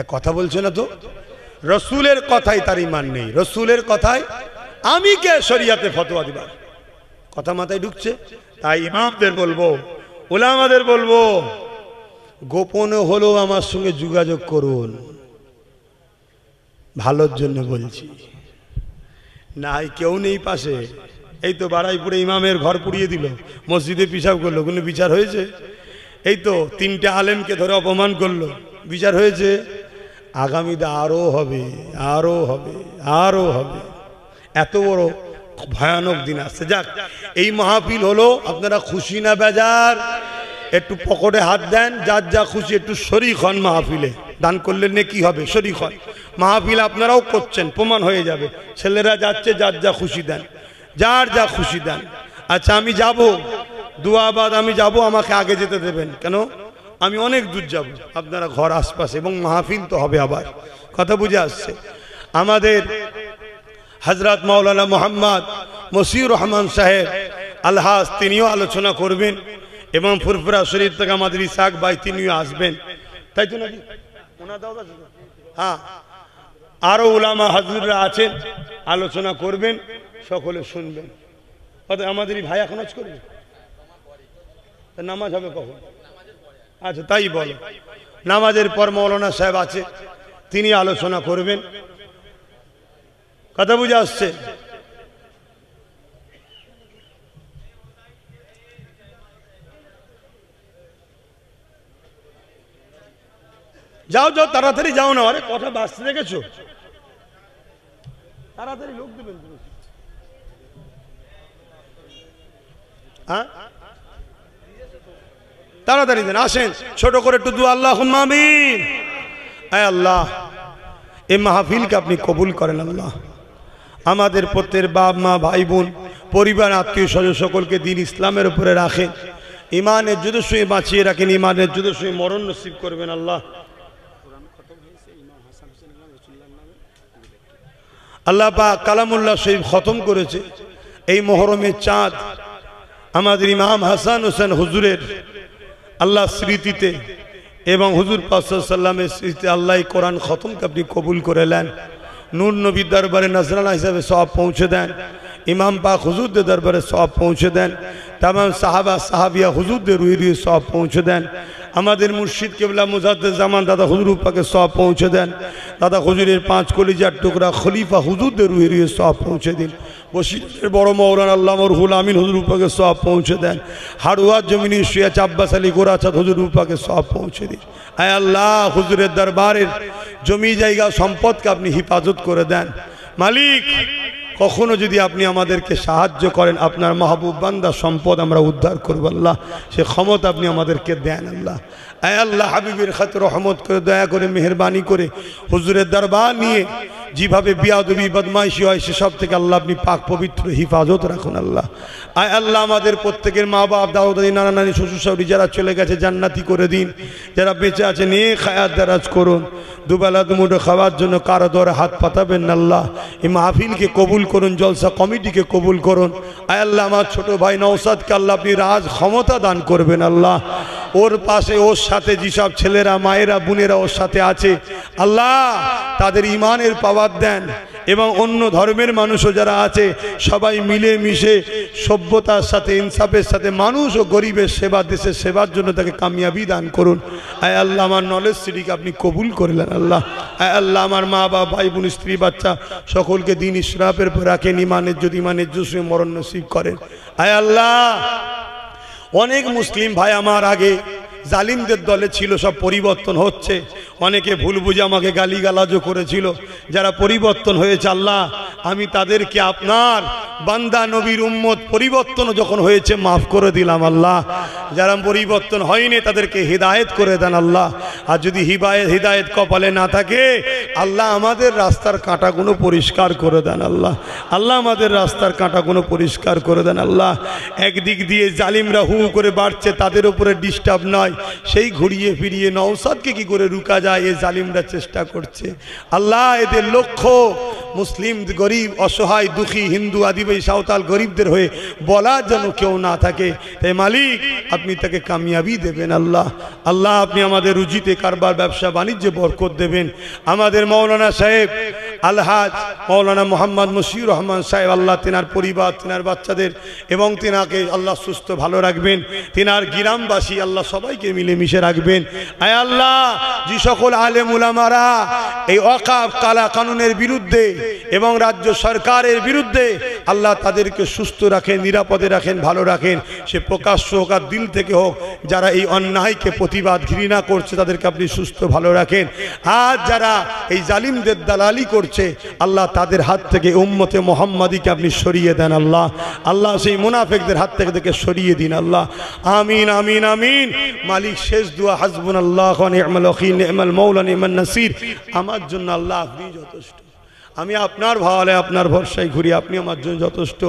এক কথা বলছে না তো? রসুলের কথাই তার ঈমান নেই, রসুলের কথায় আমি কে শরিয়াতে ফতোয়া দিবার? কথা মাথায় ঢুকছে? তাই ইমামদের বলবো, উলামাদের বলবো, গোপনে হলেও আমার সঙ্গে যোগাযোগ করুন, ভালোর জন্য বলছি। নাই কেউ নেই পাশে, এই তো বারাইপুরে ইমামের ঘর পুড়িয়ে দিল, মসজিদে পিশাব করলো, কোনো বিচার হয়েছে? এই তো 3টে আলেমকে ধরে অপমান করলো, বিচার হয়েছে? আগামীতে আরো হবে, আরো হবে, আরো হবে। এত বড় ভয়ানক দিন আসছে। যাক, এই মাহফিল হলো, আপনারা খুশি না বেজার? একটু পকেটে হাত দেন, যার যা খুশি একটু শরীক হন মাহফিলে। দান করলে নেকি হবে, শরীক হন। মাহফিল আপনারাও করছেন, প্রমাণ হয়ে যাবে। ছেলেরা যাচ্ছে, যার যা খুশি দেন, যার যা খুশি দেন। আচ্ছা আমি যাব দুয়াবাদ, আমি যাব, আমাকে আগে যেতে দেবেন কেন? আমি অনেক দূর যাব, আপনারা ঘর আশপাশে, এবং মাহফিল তো হবে আবার। কথা বুঝে আসছে? আমাদের হযরত মাওলানা মোহাম্মদ মশিউর রহমান সাহেব আলহাজ, তিনিও আলোচনা করবেন, এবং ফুরফুরা শরীফ থেকে আমাদের ইসাক ভাই তিনিও আসবেন, তাই তো নাকি? হ্যাঁ, আরো উলামা হাজুররা আছেন, আলোচনা করবেন, সকলে শুনবেন। আমাদের ভাই এখন আজ করবে, নামাজ হবে কখন? আচ্ছা তাই বলো, নামাজের পর মৌলানা সাহেব আছে, তিনি আলোচনা করবেন। কথা বুঝে আসছে? যাও যাও, তাড়াতাড়ি যাও না, আরে কথা বাঁচতে দেখেছো? তাড়াতাড়ি লোক দেবেন তুমি। হ্যাঁ তাড়াতাড়ি দেন, আসেন। ছোট করে একটু দুআ, আল্লাহুম্মা আমিন। আয় আল্লাহ, এই মাহফিলকে আপনি কবুল করেন আল্লাহ। আমাদের প্রত্যেক বাপ মা ভাই বোন পরিবার আত্মীয় স্বজন সকলকে দিন ইসলামের উপরে রাখেন, ইমানের যুদ্ধের সঙ্গে বাঁচিয়ে রাখেন, ইমানের যুদ্ধের সঙ্গে মরণ নসিব করবেন আল্লাহ। আল্লাহ পাক কালামুল্লাহ শরীফ খতম করেছে এই মুহরমের চাঁদ, আমাদের ইমাম হাসান হোসেন হুজুরের আল্লাহ স্মৃতিতে এবং হুজুর পাক সাল্লাল্লাহু আলাইহি ওয়াসাল্লামের স্মৃতিতে আল্লাহ কোরআন খতমকে আপনি কবুল করে নেন। নূর নবীর দরবারে নজরানা হিসাবে সওয়াব পৌঁছে দেন। ইমাম পাক হুজুরদের দরবারে সওয়াব পৌঁছে দেন। तमाम साहबा साहबिया हुजूर दे रूही रूही सवाब पहुँचे दें। हमारे मुर्शिद केबला मुजाद्दिद ज़मान दादा हुजूर पाके सवाब पहुँचे दें। दादा हुजूरेर 5 कलिजार टुकड़ा खलीफा हुजूर दे रूही रूही सवाब पहुँचे दिन। बशीर बड़ो मौलाना अल्लामा रुहुल आमीन हुजूर पाके सवाब पहुँचे दें। हारुआ जमीनी शेख अब्बास अली गोराचाँद हुजूर पाके सवाब पहुँचे दिन। आय अल्लाह हुजूरेर दरबारेर जमी जायगा सम्पदके आपनि हिफाजत करे दें। मालिक कखनो यदि आपनी आमादेरके साहाज्य करें आपनार महबूब बान्दा सम्पद आमरा उद्धार करब आल्लाह से क्षमता आपनी आमादेरके देन आल्लाह। आय अल्लाह हाबिबेर खातिर रहमत करे दया करे मेहरबानी करे हुजूरेर दरबार निये যেভাবে বিয়াদবি বদমাইশি হয় সেসব থেকে আল্লাহ আপনি পাক পবিত্র হিফাজত রাখুন আল্লাহ। আয় আল্লাহ আমাদের প্রত্যেকের মা বাপ দাদা দাদি নানা নানি শ্বশুর শাশুড়ি যারা চলে গেছে জান্নাতি করে দিন, যারা বেঁচে আছে নেক হায়াত দারাজ করুন। দুবেলা দুমুঠো খাওয়ার জন্য কারো দরে হাত পাতাবেন না আল্লাহ। এই মাহফিলকে কবুল করুন, জলসা কমিটিকে কবুল করুন। আয় আল্লাহ আমার ছোট ভাই নওশাদকে আল্লাহ আপনি রাজ ক্ষমতা দান করবেন আল্লাহ। ওর পাশে ওর সাথে যেসব ছেলেরা মায়েরা বোনেরা ওর সাথে আছে আল্লাহ তাদের ইমানের পাওয়ার দেন এবং অন্য ধর্মের মানুষও যারা আছে সবাই মিলে মিশে সভ্যতার সাথে ইনসাফের সাথে মানুষ ও গরিবের সেবা দেশের সেবার জন্য তাকে কামিয়াবি দান করুন। আয় আল্লাহ আমার নলেজ সিটিকে আপনি কবুল করলেন আল্লাহ। আয় আল্লাহ আমার মা বাবা ভাই বোন স্ত্রী বাচ্চা সকলকে দিন ইসরাফের পর রাখেন, ইমানের যদি ইমানের জুসে মরণ নসিব করেন। আয় আল্লাহ অনেক মুসলিম ভাই আমার আগে জালিমদের দলে ছিল, সব পরিবর্তন হচ্ছে। অনেকে ভুল বুঝে আমাকে গালিগালাজও করেছিল, যারা পরিবর্তন হয়েছে আল্লাহ আমি তাদেরকে আপনার বান্দা নবীর উম্মত পরিবর্তন যখন হয়েছে মাফ করে দিলাম আল্লাহ। যারা পরিবর্তন হয়নি তাদেরকে হিদায়েত করে দেন আল্লাহ। আর যদি হিদায়েত কপালে না থাকে আল্লাহ আমাদের রাস্তার কাঁটাগুলো পরিষ্কার করে দেন আল্লাহ। আল্লাহ আমাদের রাস্তার কাঁটাগুলো পরিষ্কার করে দেন আল্লাহ। একদিক দিয়ে জালিমরা হু করে বাড়ছে, তাদের উপরে ডিস্টার্ব নয়, সেই ঘুরিয়ে ফিরিয়ে নওশাদকে কি করে রুকা যায় এই জালিমরা চেষ্টা করছে আল্লাহ। এদের লক্ষ্য মুসলিম গরিব অসহায় দুঃখী হিন্দু আদিবাসী সাঁওতাল গরিবদের হয়ে বলার যেন কেউ না থাকে। তাই মালিক আপনি তাকে কামিয়াবি দেবেন আল্লাহ। আল্লাহ আপনি আমাদের রুজিতে কারবার ব্যবসা বাণিজ্যে বরকত দেবেন। আমাদের মৌলানা সাহেব আলহাজ মৌলানা মোহাম্মদ মশিউর রহমান সাহেব আল্লাহ তেনার পরিবার তেনার বাচ্চাদের এবং তেনাকে আল্লাহ সুস্থ ভালো রাখবেন। তেনার গ্রামবাসী আল্লাহ সবাইকে মিলেমিশে রাখবেন। আয় আল্লাহ যে সকল আলেম উলামারা এই ওয়াকফ কালা কানুনের বিরুদ্ধে এবং রাজ্য সরকারের বিরুদ্ধে আল্লাহ তাদেরকে সুস্থ রাখেন, নিরাপদে রাখেন, ভালো রাখেন। সে প্রকাশ্য হোক আর দিল থেকে হোক, যারা এই অন্যায়কে প্রতিবাদ ঘৃণা করছে তাদেরকে আপনি সুস্থ ভালো রাখেন। আর যারা এই জালিমদের দালালি করছে আল্লাহ তাদের হাত থেকে উম্মতে মুহাম্মাদিকে আপনি সরিয়ে দেন আল্লাহ। আল্লাহ সেই মুনাফিকদের হাত থেকে সরিয়ে দিন আল্লাহ। আমিন আমিন আমিন। মালিক শেষ দোয়া হাসবুনাল্লাহু ওয়া নি'মাল ওয়াকিল নি'মাল মাওলা নি'মান নাসির। আমার জন্য আল্লাহ আপনি যথেষ্ট, আমি আপনার ভাওয়ালে আপনার ভরসায় ঘুরি, আপনি আমার জন্য যথেষ্ট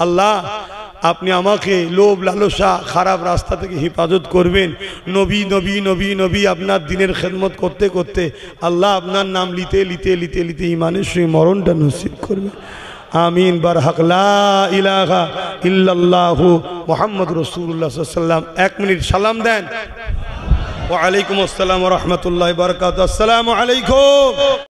আল্লাহ। আপনি আমাকে লোভ লালসা খারাপ রাস্তা থেকে হেফাজত করবেন। নবী নবী নবী নবী আপনার দিনের খেদমত করতে করতে আল্লাহ আপনার নাম লিতে লিতে লিতে লিতে ইমানের সঙ্গে মরণটা নসিব করবেন। আমিন। বারহাক লা ইলাহা ইল্লাল্লাহু মুহাম্মাদুর রাসূলুল্লাহ সাল্লাল্লাহু আলাইহি ওয়াসাল্লাম। 1 মিনিট সালাম দেন। ওয়া আলাইকুম আসসালাম ওয়া রাহমাতুল্লাহি ওয়া বারাকাতুহু। আসসালামু আলাইকুম।